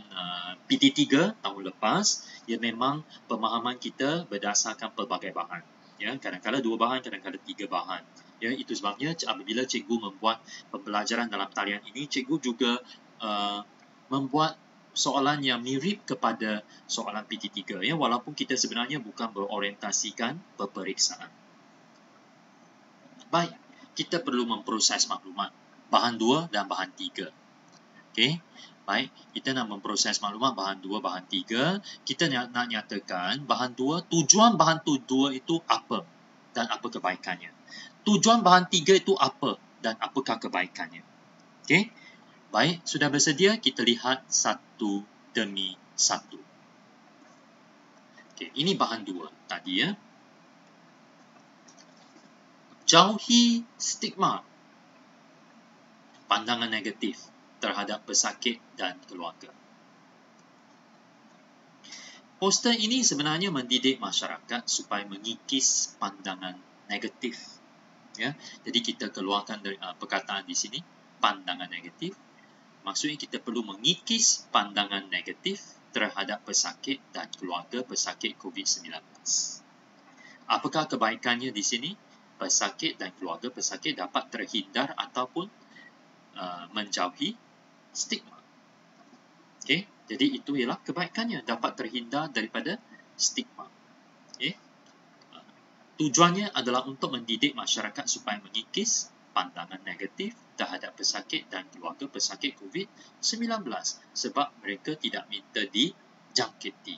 PT3 tahun lepas, ia memang pemahaman kita berdasarkan pelbagai bahan. Ya, kadang-kadang 2 bahan, kadang-kadang 3 bahan. Ya, itu sebabnya apabila cikgu membuat pembelajaran dalam talian ini, cikgu juga membuat soalan yang mirip kepada soalan PT3, ya, walaupun kita sebenarnya bukan berorientasikan peperiksaan. Baik, kita perlu memproses maklumat bahan 2 dan bahan 3. Okey. Baik, kita nak memproses maklumat bahan 2, bahan 3. Kita nak nyatakan bahan 2, tujuan bahan 2 itu apa dan apa kebaikannya. Tujuan bahan 3 itu apa dan apakah kebaikannya. Okey. Baik, sudah bersedia? Kita lihat satu demi satu. Okey, ini bahan 2 tadi, ya. Jauhi stigma, pandangan negatif terhadap pesakit dan keluarga. Poster ini sebenarnya mendidik masyarakat supaya mengikis pandangan negatif. Ya, jadi kita keluarkan dari perkataan di sini, pandangan negatif. Maksudnya kita perlu mengikis pandangan negatif terhadap pesakit dan keluarga pesakit COVID-19. Apakah kebaikannya di sini? Pesakit dan keluarga pesakit dapat terhindar ataupun menjauhi stigma. Okey, jadi itu ialah kebaikannya, dapat terhindar daripada stigma. Okey. Tujuannya adalah untuk mendidik masyarakat supaya mengikis pandangan negatif terhadap pesakit dan keluarga pesakit COVID-19 sebab mereka tidak minta dijangkiti.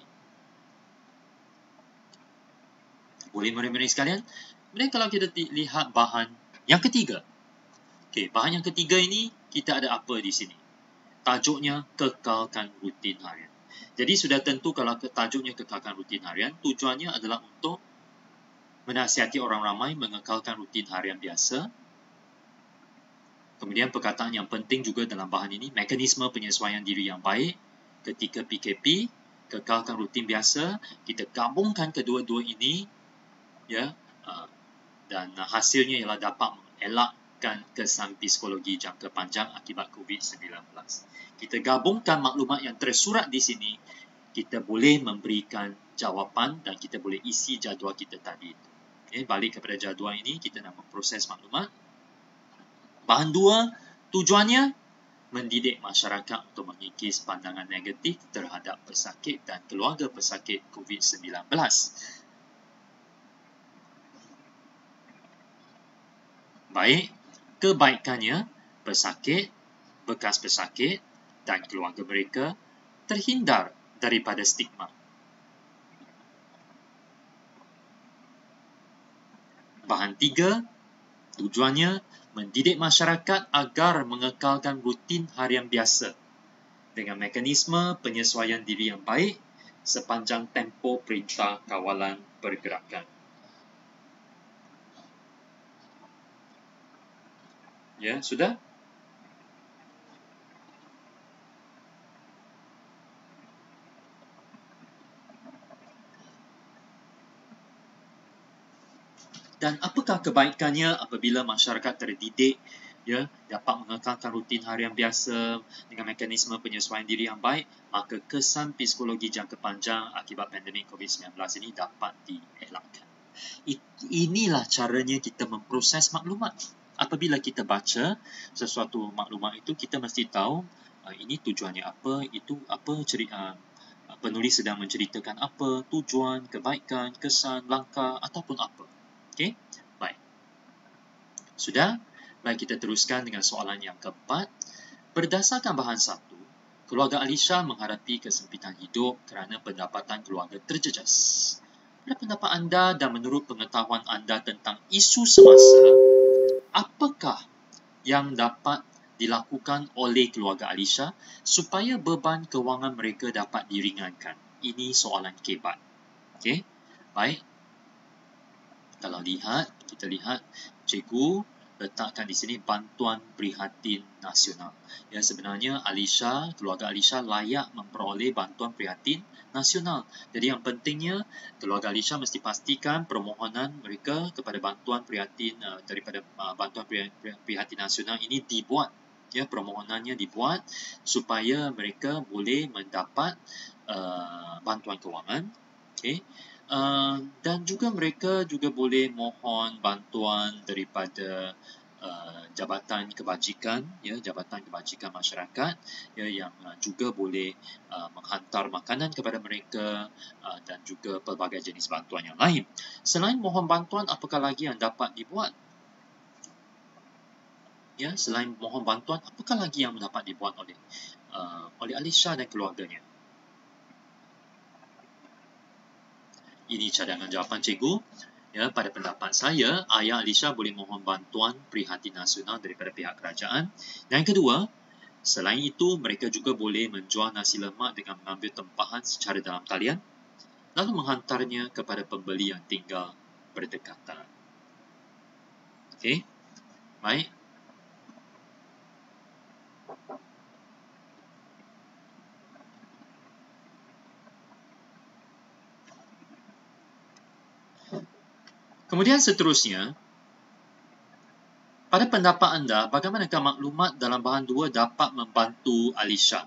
Boleh murid-murid sekalian? Kemudian kalau kita lihat bahan yang ketiga, Okey, bahan yang ketiga ini, kita ada apa di sini? Tajuknya kekalkan rutin harian. Jadi sudah tentu kalau tajuknya kekalkan rutin harian, tujuannya adalah untuk menasihati orang ramai mengekalkan rutin harian biasa. Kemudian perkataan yang penting juga dalam bahan ini, mekanisme penyesuaian diri yang baik ketika PKP, kekalkan rutin biasa. Kita gabungkan kedua-dua ini, ya, dan hasilnya ialah dapat mengelakkan kesan psikologi jangka panjang akibat COVID-19. Kita gabungkan maklumat yang tersurat di sini, kita boleh memberikan jawapan dan kita boleh isi jadual kita tadi. Okay, balik kepada jadual ini, kita nak memproses maklumat. Bahan 2, tujuannya mendidik masyarakat untuk mengikis pandangan negatif terhadap pesakit dan keluarga pesakit COVID-19. Baik, kebaikannya, pesakit, bekas pesakit dan keluarga mereka terhindar daripada stigma. Bahan 3, tujuannya mendidik masyarakat agar mengekalkan rutin harian biasa dengan mekanisme penyesuaian diri yang baik sepanjang tempoh perintah kawalan pergerakan. Ya, sudah? Dan apakah kebaikannya apabila masyarakat terdidik, ya, dapat mengekalkan rutin harian biasa dengan mekanisme penyesuaian diri yang baik, maka kesan psikologi jangka panjang akibat pandemik COVID-19 ini dapat dielakkan. Inilah caranya kita memproses maklumat. Apabila kita baca sesuatu maklumat itu, kita mesti tahu ini tujuannya apa, itu apa, penulis sedang menceritakan apa, tujuan, kebaikan, kesan, langkah ataupun apa. Okey, baik. Sudah? Baik, kita teruskan dengan soalan yang keempat. Berdasarkan bahan 1, keluarga Alisha menghadapi kesempitan hidup kerana pendapatan keluarga terjejas. Pada pendapat anda dan menurut pengetahuan anda tentang isu semasa, apakah yang dapat dilakukan oleh keluarga Alisha supaya beban kewangan mereka dapat diringankan? Ini soalan kebat. Okey, baik. Kalau kita lihat, cikgu letakkan di sini bantuan prihatin nasional. Ya, sebenarnya keluarga Alisha layak memperoleh bantuan prihatin nasional. Jadi yang pentingnya, keluarga Alisha mesti pastikan permohonan mereka kepada bantuan prihatin daripada bantuan prihatin nasional ini dibuat. Ya, permohonannya dibuat supaya mereka boleh mendapat bantuan kewangan. Okey. Dan juga mereka juga boleh mohon bantuan daripada Jabatan Kebajikan, ya, Jabatan Kebajikan Masyarakat, ya, yang juga boleh menghantar makanan kepada mereka dan juga pelbagai jenis bantuan yang lain. Selain mohon bantuan, apakah lagi yang dapat dibuat? Ya, selain mohon bantuan, apakah lagi yang dapat dibuat oleh Alisha dan keluarganya? Ini cadangan jawapan cikgu. Ya, pada pendapat saya, ayah Alisha boleh mohon bantuan prihatin nasional daripada pihak kerajaan. Dan yang kedua, selain itu, mereka juga boleh menjual nasi lemak dengan mengambil tempahan secara dalam talian, lalu menghantarnya kepada pembeli yang tinggal berdekatan. Okey, baik. Kemudian seterusnya, pada pendapat anda, bagaimanakah maklumat dalam bahan 2 dapat membantu Alisha?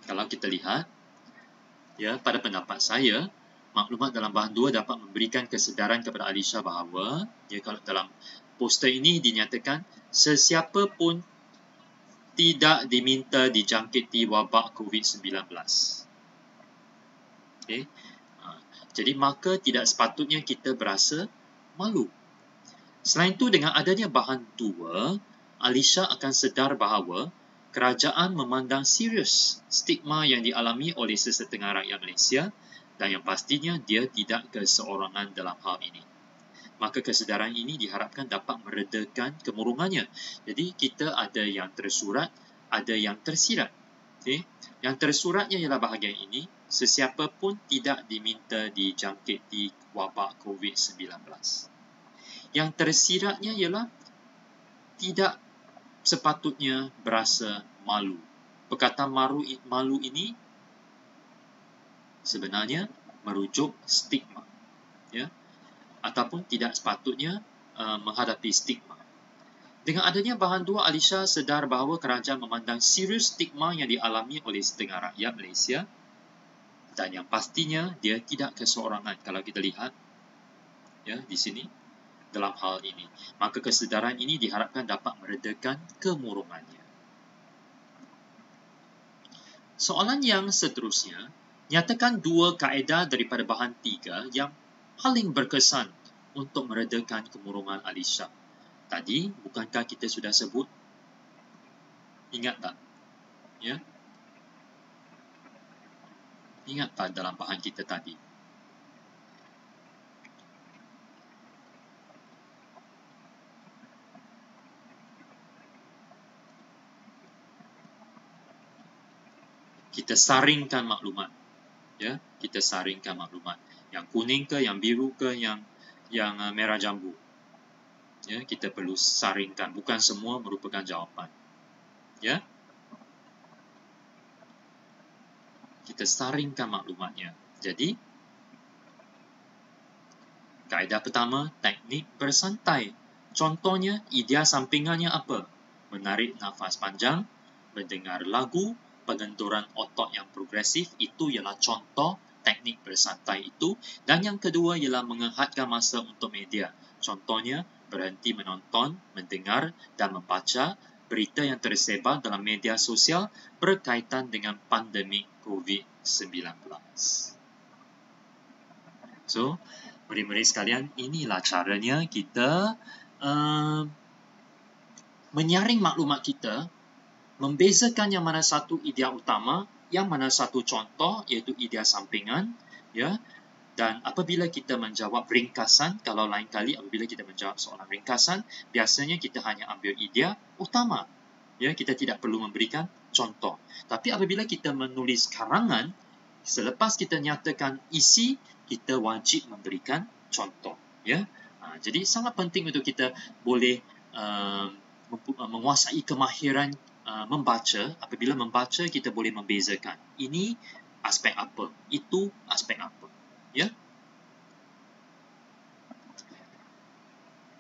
Kalau kita lihat, ya, pada pendapat saya, maklumat dalam bahan 2 dapat memberikan kesedaran kepada Alisha bahawa, ya, kalau dalam poster ini dinyatakan, sesiapa pun tidak diminta dijangkiti wabak COVID-19. Okay. Jadi maka tidak sepatutnya kita berasa malu. Selain itu, dengan adanya bahan 2, Alisha akan sedar bahawa kerajaan memandang serius stigma yang dialami oleh sesetengah rakyat Malaysia Dan yang pastinya dia tidak keseorangan dalam hal ini. Maka kesedaran ini diharapkan dapat meredakan kemurungannya. Jadi kita ada yang tersurat, ada yang tersirat. Okay? Yang tersuratnya ialah bahagian ini, sesiapa pun tidak diminta dijangkiti wabak COVID-19. Yang tersiratnya ialah tidak sepatutnya berasa malu. Perkataan malu ini sebenarnya merujuk stigma, ya, ataupun tidak sepatutnya menghadapi stigma. Dengan adanya bahan 2, Alisha sedar bahawa kerajaan memandang serius stigma yang dialami oleh setengah rakyat Malaysia, dan yang pastinya dia tidak keseorangan kalau kita lihat, ya, di sini dalam hal ini. Maka kesedaran ini diharapkan dapat meredakan kemurungannya. Soalan yang seterusnya, nyatakan 2 kaedah daripada bahan 3 yang paling berkesan untuk meredakan kemurungan Alisha. Tadi, bukankah kita sudah sebut? Ingat tak? Ya? Ingat tak dalam bahan kita tadi? Kita saringkan maklumat. Ya, kita saringkan maklumat. Yang kuning ke, yang biru ke, yang merah jambu. Ya, kita perlu saringkan. Bukan semua merupakan jawapan. Ya, kita saringkan maklumatnya. Jadi, kaedah pertama, teknik bersantai. Contohnya, idea sampingannya apa? Menarik nafas panjang, mendengar lagu, pengenturan otot yang progresif, itu ialah contoh teknik bersantai itu. Dan yang kedua ialah menghadkan masa untuk media. Contohnya, berhenti menonton, mendengar dan membaca berita yang tersebar dalam media sosial berkaitan dengan pandemik COVID-19. So, murid-murid sekalian, inilah caranya kita menyaring maklumat kita, membezakan yang mana satu idea utama, yang mana satu contoh, iaitu idea sampingan, ya. Dan apabila kita menjawab ringkasan, kalau lain kali apabila kita menjawab soalan ringkasan, biasanya kita hanya ambil idea utama. Ya, kita tidak perlu memberikan contoh. Tapi apabila kita menulis karangan, selepas kita nyatakan isi, kita wajib memberikan contoh. Ya, jadi sangat penting untuk kita boleh menguasai kemahiran membaca. Apabila membaca, kita boleh membezakan. Ini aspek apa, itu aspek apa. Ya.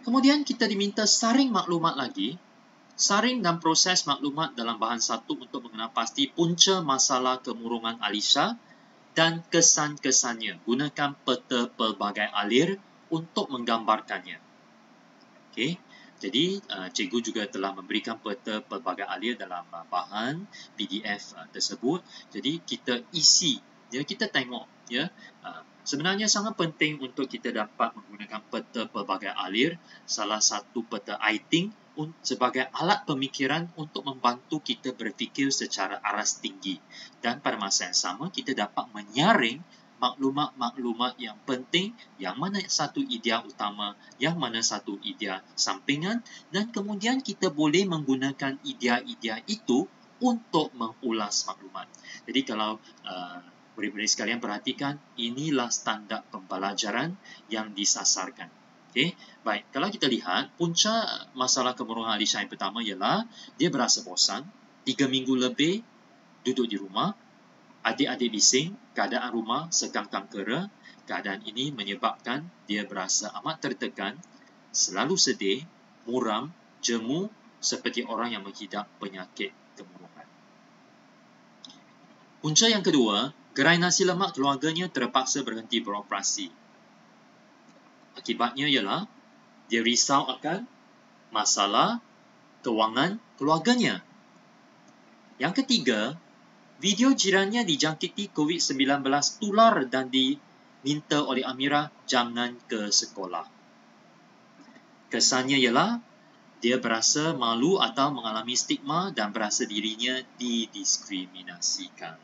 Kemudian kita diminta saring maklumat lagi. Saring dan proses maklumat dalam bahan 1 untuk mengenal pasti punca masalah kemurungan Alisha dan kesan-kesannya. Gunakan peta pelbagai alir untuk menggambarkannya. Okey. Jadi, cikgu juga telah memberikan peta pelbagai alir dalam bahan PDF tersebut. Jadi, kita isi. Ya, kita tengok. Ya. Sebenarnya sangat penting untuk kita dapat menggunakan peta pelbagai alir. Salah satu peta I-Think sebagai alat pemikiran untuk membantu kita berfikir secara aras tinggi. Dan pada masa yang sama, kita dapat menyaring maklumat-maklumat yang penting, yang mana satu idea utama, yang mana satu idea sampingan, dan kemudian kita boleh menggunakan idea-idea itu untuk mengulas maklumat. Jadi kalau murid-murid sekalian perhatikan, inilah standar pembelajaran yang disasarkan. Okay? Baik, kalau kita lihat, punca masalah kemurungan Alisha yang pertama ialah dia berasa bosan, 3 minggu lebih duduk di rumah, adik-adik bising, keadaan rumah sekangkang kera. Keadaan ini menyebabkan dia berasa amat tertekan, selalu sedih, muram, jemu seperti orang yang menghidap penyakit kemurungan. Punca yang kedua, gerai nasi lemak keluarganya terpaksa berhenti beroperasi. Akibatnya ialah dia risau akan masalah kewangan keluarganya. Yang ketiga, video jirannya dijangkiti COVID-19 tular dan diminta oleh Amirah jangan ke sekolah. Kesannya ialah dia berasa malu atau mengalami stigma dan berasa dirinya didiskriminasikan.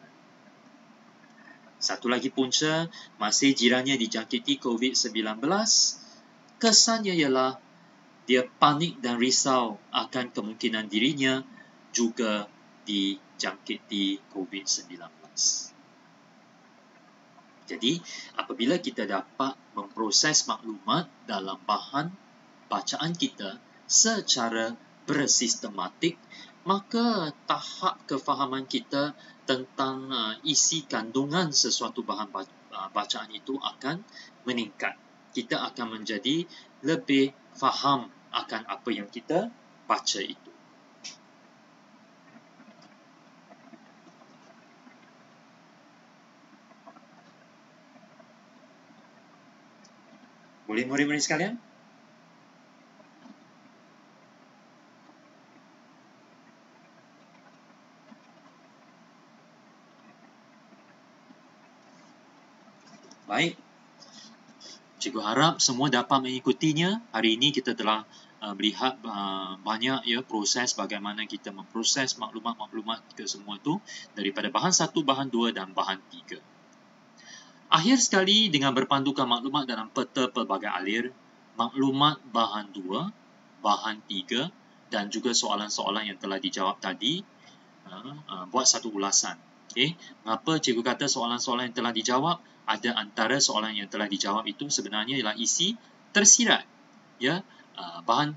Satu lagi punca, masih jirannya dijangkiti COVID-19, kesannya ialah dia panik dan risau akan kemungkinan dirinya juga dijangkiti COVID-19. Jadi, apabila kita dapat memproses maklumat dalam bahan bacaan kita secara bersistematik, maka tahap kefahaman kita tentang isi kandungan sesuatu bahan bacaan itu akan meningkat. Kita akan menjadi lebih faham akan apa yang kita baca itu. Boleh murid-murid sekalian? Baik. Cikgu harap semua dapat mengikutinya. Hari ini kita telah melihat banyak proses bagaimana kita memproses maklumat-maklumat ke semua itu daripada bahan 1, bahan 2 dan bahan 3. Akhir sekali, dengan berpandukan maklumat dalam peta pelbagai alir, maklumat bahan 2, bahan 3 dan juga soalan-soalan yang telah dijawab tadi, buat satu ulasan. Okay. Mengapa cikgu kata soalan-soalan yang telah dijawab? Ada antara soalan yang telah dijawab itu sebenarnya ialah isi tersirat. Ya, bahan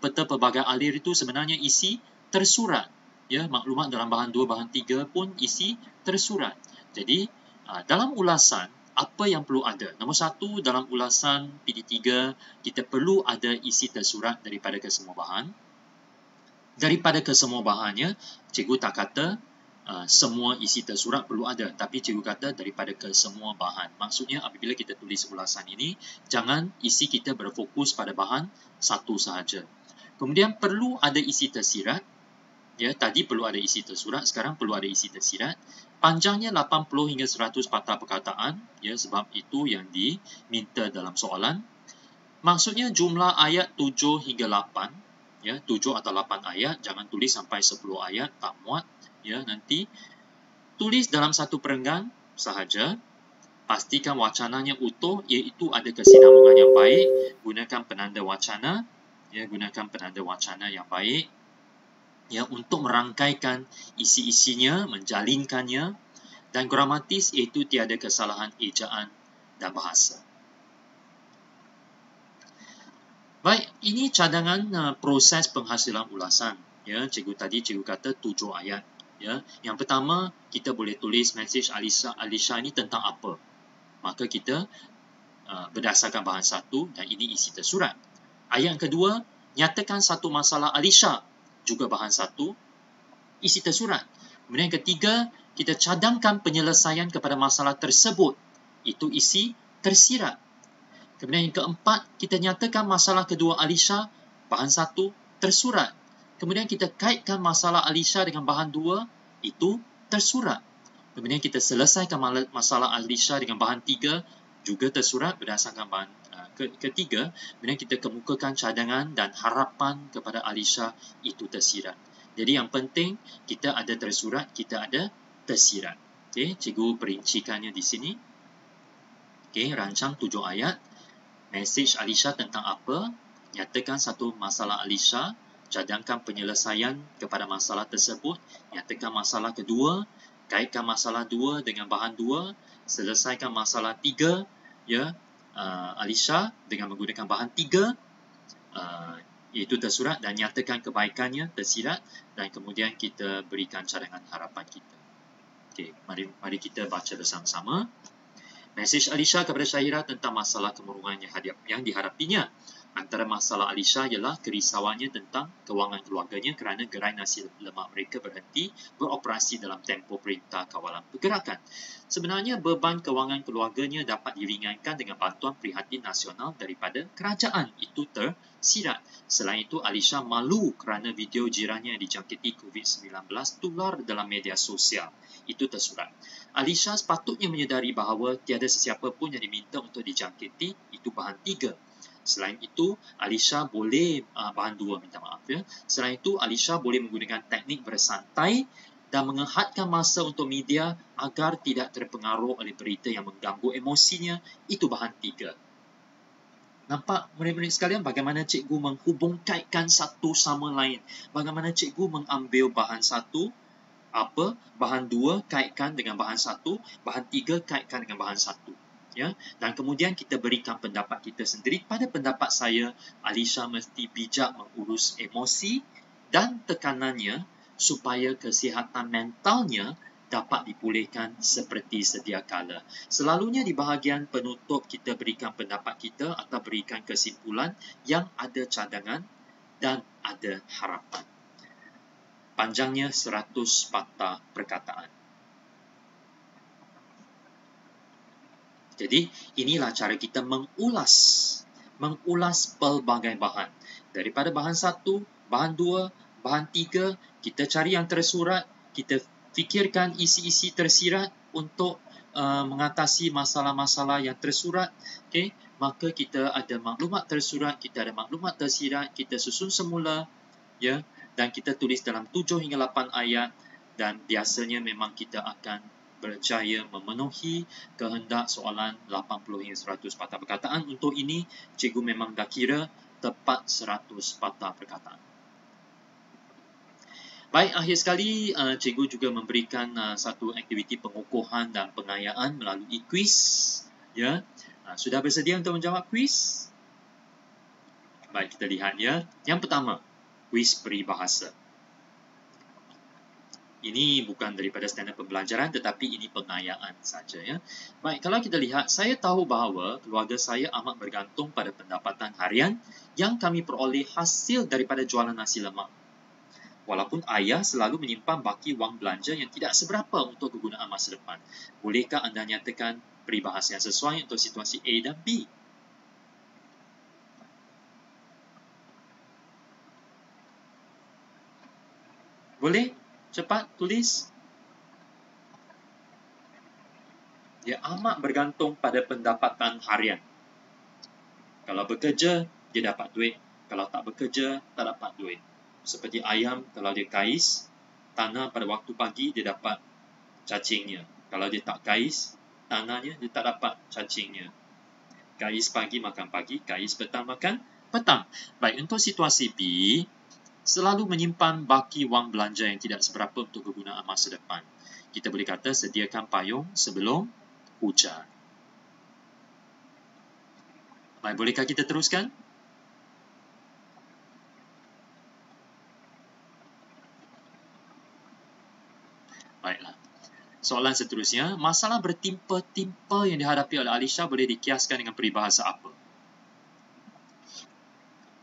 peta pelbagai alir itu sebenarnya isi tersurat. Ya, maklumat dalam bahan 2, bahan 3 pun isi tersurat. Jadi, dalam ulasan, apa yang perlu ada? Nombor 1, dalam ulasan PD3, kita perlu ada isi tersurat daripada kesemua bahan. Daripada kesemua bahannya, cikgu tak kata semua isi tersurat perlu ada, tapi cikgu kata daripada kesemua bahan. Maksudnya apabila kita tulis ulasan ini, jangan isi kita berfokus pada bahan satu sahaja. Kemudian perlu ada isi tersirat. Ya, tadi perlu ada isi tersurat, sekarang perlu ada isi tersirat. Panjangnya 80 hingga 100 patah perkataan, ya, sebab itu yang diminta dalam soalan. Maksudnya jumlah ayat 7 hingga 8, ya, 7 atau 8 ayat, jangan tulis sampai 10 ayat, tak muat. Ya, nanti tulis dalam satu perenggan sahaja. Pastikan wacananya utuh, iaitu ada kesinambungan yang baik. Gunakan penanda wacana, ya, gunakan penanda wacana yang baik, ya, untuk merangkaikan isi-isinya, menjalinkannya, dan gramatis iaitu tiada kesalahan ejaan dan bahasa. Baik, ini cadangan proses penghasilan ulasan. Ya, cikgu kata 7 ayat. Ya, yang pertama, kita boleh tulis mesej Alisha ini tentang apa. Maka kita berdasarkan bahan 1 dan ini isi tersurat. Ayat yang kedua, nyatakan satu masalah Alisha, juga bahan 1, isi tersurat. Kemudian yang ketiga, kita cadangkan penyelesaian kepada masalah tersebut, itu isi tersirat. Kemudian yang keempat, kita nyatakan masalah kedua Alisha, bahan 1, tersurat. Kemudian kita kaitkan masalah Alisha dengan bahan 2, itu tersurat. Kemudian kita selesaikan masalah Alisha dengan bahan 3, juga tersurat berdasarkan bahan ketiga. Kemudian kita kemukakan cadangan dan harapan kepada Alisha, itu tersirat. Jadi yang penting, kita ada tersurat, kita ada tersirat. Okay, cikgu perincikannya di sini. Okay, rancang 7 ayat. Mesej Alisha tentang apa? Nyatakan satu masalah Alisha, cadangkan penyelesaian kepada masalah tersebut, nyatakan masalah kedua, kaitkan masalah 2 dengan bahan 2, selesaikan masalah 3, ya, Alisha dengan menggunakan bahan 3, iaitu tersurat, dan nyatakan kebaikannya, tersirat, dan kemudian kita berikan cadangan harapan kita. Okey, mari kita baca bersama-sama. Mesej Alisha kepada Syahira tentang masalah kemurungan yang dihadapinya. Antara masalah Alisha ialah kerisauannya tentang kewangan keluarganya kerana gerai nasi lemak mereka berhenti beroperasi dalam tempoh perintah kawalan pergerakan. Sebenarnya beban kewangan keluarganya dapat diringankan dengan bantuan prihatin nasional daripada kerajaan. Itu tersirat. Selain itu, Alisha malu kerana video jirannya yang dijangkiti COVID-19 tular dalam media sosial. Itu tersurat. Alisha sepatutnya menyedari bahawa tiada sesiapa pun yang diminta untuk dijangkiti, itu bahan 3. Selain itu, Alisha boleh, bahan 2, minta maaf ya. Selain itu, Alisha boleh menggunakan teknik bersantai dan menghadkan masa untuk media agar tidak terpengaruh oleh berita yang mengganggu emosinya. Itu bahan 3. Nampak murid-murid sekalian bagaimana cikgu menghubungkaitkan satu sama lain. Bagaimana cikgu mengambil bahan 1, bahan 2 kaitkan dengan bahan 1, bahan 3 kaitkan dengan bahan 1. Ya, dan kemudian kita berikan pendapat kita sendiri. Pada pendapat saya, Alisha mesti bijak mengurus emosi dan tekanannya supaya kesihatan mentalnya dapat dipulihkan seperti sedia kala. Selalunya di bahagian penutup kita berikan pendapat kita atau berikan kesimpulan yang ada cadangan dan ada harapan. Panjangnya 100 patah perkataan. Jadi, inilah cara kita mengulas pelbagai bahan. Daripada bahan 1, bahan 2, bahan 3, kita cari yang tersurat, kita fikirkan isi-isi tersirat untuk mengatasi masalah-masalah yang tersurat. Okay? Maka kita ada maklumat tersurat, kita ada maklumat tersirat, kita susun semula, ya, dan kita tulis dalam 7 hingga 8 ayat, dan biasanya memang kita akan berjaya memenuhi kehendak soalan 80 hingga 100 patah perkataan. Untuk ini, cikgu memang dah kira tepat 100 patah perkataan. Baik, akhir sekali, cikgu juga memberikan satu aktiviti pengukuhan dan pengayaan melalui kuis. Ya, sudah bersedia untuk menjawab kuis? Baik, kita lihat ya. Yang pertama, kuis peribahasa. Ini bukan daripada standard pembelajaran, tetapi ini pengayaan saja ya. Baik, kalau kita lihat, saya tahu bahawa keluarga saya amat bergantung pada pendapatan harian yang kami peroleh hasil daripada jualan nasi lemak. Walaupun ayah selalu menyimpan baki wang belanja yang tidak seberapa untuk kegunaan masa depan. Bolehkah anda nyatakan peribahasa yang sesuai untuk situasi A dan B? Boleh? Cepat tulis. Dia amat bergantung pada pendapatan harian. Kalau bekerja, dia dapat duit. Kalau tak bekerja, tak dapat duit. Seperti ayam, kalau dia kais, tanah pada waktu pagi, dia dapat cacingnya. Kalau dia tak kais, tanahnya, dia tak dapat cacingnya. Kais pagi makan pagi, kais petang makan petang. Baik, untuk situasi B, selalu menyimpan baki wang belanja yang tidak seberapa untuk kegunaan masa depan. Kita boleh kata sediakan payung sebelum hujan. Baik, bolehkah kita teruskan? Baiklah. Soalan seterusnya, masalah bertimpa-timpa yang dihadapi oleh Alisha boleh dikiaskan dengan peribahasa apa?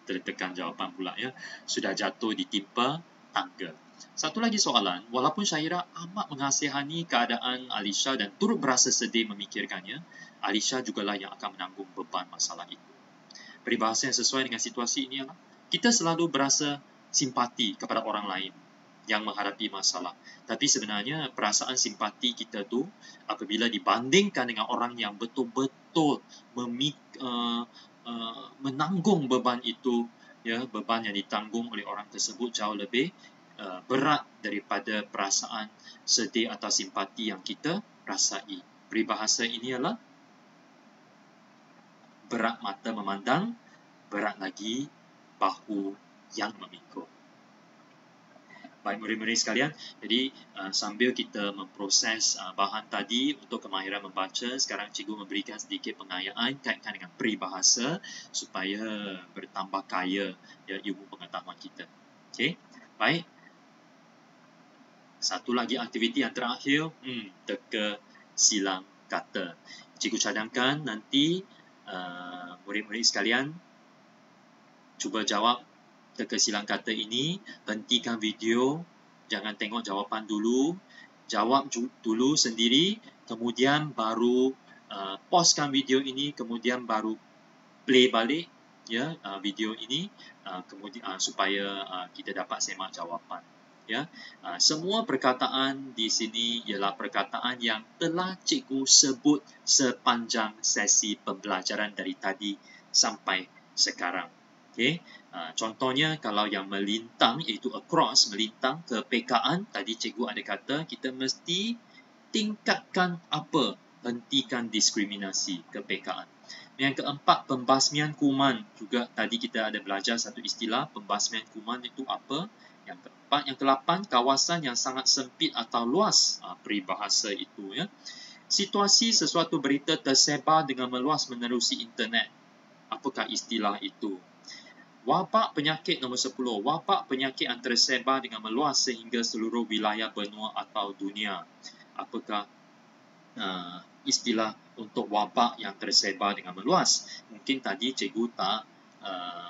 Tertekan jawapan pula ya. Sudah jatuh ditimpa tangga. Satu lagi soalan, walaupun Syahira amat mengasihani keadaan Alisha dan turut berasa sedih memikirkannya, Alisha jugalah yang akan menanggung beban masalah itu. Peribahasa yang sesuai dengan situasi ini adalah, kita selalu berasa simpati kepada orang lain yang menghadapi masalah. Tapi sebenarnya perasaan simpati kita tu apabila dibandingkan dengan orang yang betul-betul menanggung beban itu, ya, beban yang ditanggung oleh orang tersebut jauh lebih berat daripada perasaan sedih atau simpati yang kita rasai. Peribahasa ini adalah berat mata memandang, berat lagi bahu yang memikul. Baik murid-murid sekalian, jadi sambil kita memproses bahan tadi untuk kemahiran membaca, sekarang cikgu memberikan sedikit pengayaan kaitkan dengan peribahasa supaya bertambah kaya ya, ilmu pengetahuan kita. Okey, baik. Satu lagi aktiviti yang terakhir, teka silang kata. Cikgu cadangkan nanti murid-murid sekalian cuba jawab teka silang kata ini, hentikan video, jangan tengok jawapan dulu, jawab dulu sendiri, kemudian baru pauskan video ini, kemudian baru play balik ya video ini, kemudian supaya kita dapat semak jawapan. Ya, semua perkataan di sini ialah perkataan yang telah cikgu sebut sepanjang sesi pembelajaran dari tadi sampai sekarang. Okay? Contohnya kalau yang melintang iaitu across, melintang kepekaan, tadi cikgu ada kata kita mesti tingkatkan apa? Hentikan diskriminasi kepekaan. Yang keempat, pembasmian kuman. Juga tadi kita ada belajar satu istilah, pembasmian kuman itu apa? Yang keempat, yang ke-8, kawasan yang sangat sempit atau luas. Peribahasa itu ya. Situasi sesuatu berita tersebar dengan meluas menerusi internet. Apakah istilah itu? Wabak penyakit nombor 10. Wabak penyakit yang tersebar dengan meluas sehingga seluruh wilayah benua atau dunia. Apakah istilah untuk wabak yang tersebar dengan meluas? Mungkin tadi cikgu tak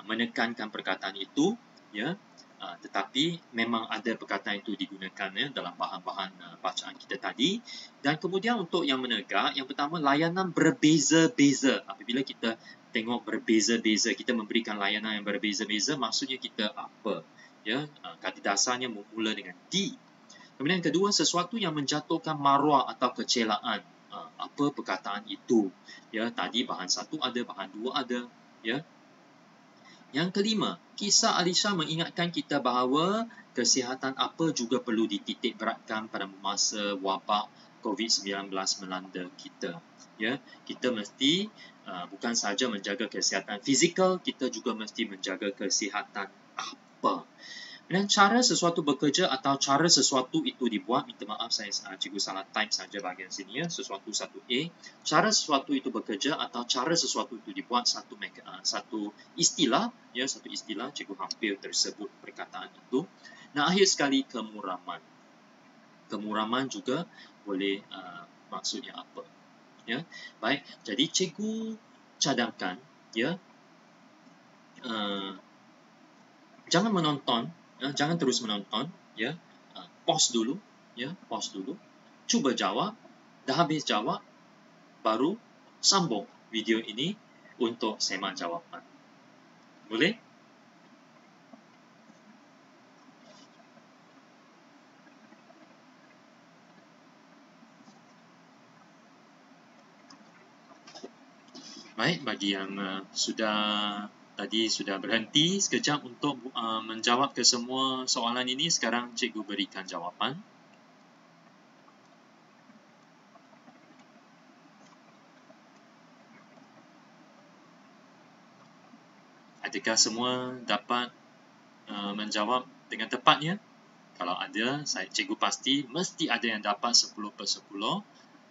menekankan perkataan itu, ya. Tetapi memang ada perkataan itu digunakan ya, dalam bahan-bahan bacaan kita tadi. Dan kemudian untuk yang menegak, yang pertama layanan berbeza-beza. Apabila kita tengok berbeza-beza, kita memberikan layanan yang berbeza-beza, maksudnya kita apa? Ya, kata dasarnya bermula dengan D. Kemudian yang kedua, sesuatu yang menjatuhkan maruah atau kecelaan. Apa perkataan itu? Ya, tadi bahan 1 ada, bahan 2 ada, ya. Yang kelima, kisah Alisha mengingatkan kita bahawa kesihatan apa juga perlu dititik beratkan pada masa wabak COVID-19 melanda kita. Ya, kita mesti bukan sahaja menjaga kesihatan fizikal, kita juga mesti menjaga kesihatan apa. Dan cara sesuatu bekerja atau cara sesuatu itu dibuat, minta maaf saya cikgu salah type saja bahagian sini ya, sesuatu 1A. Cara sesuatu itu bekerja atau cara sesuatu itu dibuat, satu istilah, ya, satu istilah, cikgu hampir tersebut perkataan itu. Nah, akhir sekali kemuraman. Kemuraman juga boleh maksudnya apa. Ya. Baik, jadi cikgu cadangkan, ya, jangan menonton, jangan terus menonton, ya. Pause dulu, ya, pause dulu. Cuba jawab, dah habis jawab, baru sambung video ini untuk semak jawapan. Boleh? Baik, bagi yang tadi sudah berhenti sekejap untuk menjawab ke semua soalan ini, sekarang cikgu berikan jawapan. Adakah semua dapat menjawab dengan tepatnya? Kalau ada, cikgu pasti mesti ada yang dapat 10/10.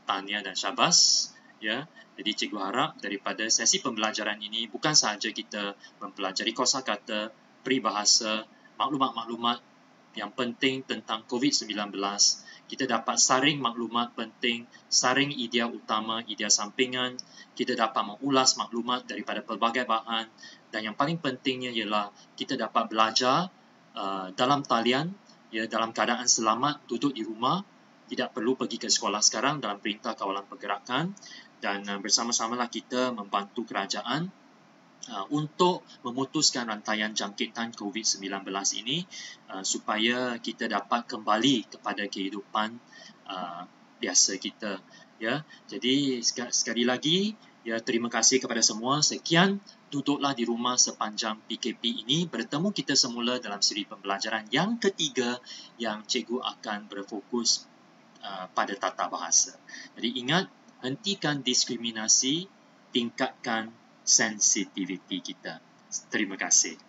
Tahniah dan syabas. Ya, jadi cikgu harap daripada sesi pembelajaran ini bukan sahaja kita mempelajari kosakata, peribahasa, maklumat-maklumat yang penting tentang COVID-19, kita dapat saring maklumat penting, saring idea utama, idea sampingan, kita dapat mengulas maklumat daripada pelbagai bahan, dan yang paling pentingnya ialah kita dapat belajar dalam talian, ya, dalam keadaan selamat, duduk di rumah, tidak perlu pergi ke sekolah sekarang dalam Perintah Kawalan Pergerakan, dan bersama-samalah kita membantu kerajaan untuk memutuskan rantaian jangkitan COVID-19 ini supaya kita dapat kembali kepada kehidupan biasa kita. Ya, jadi sekali lagi, ya, terima kasih kepada semua. Sekian, duduklah di rumah sepanjang PKP ini. Bertemu kita semula dalam siri pembelajaran yang ketiga yang cikgu akan berfokus pada tata bahasa. Jadi ingat, hentikan diskriminasi, tingkatkan sensitiviti kita. Terima kasih.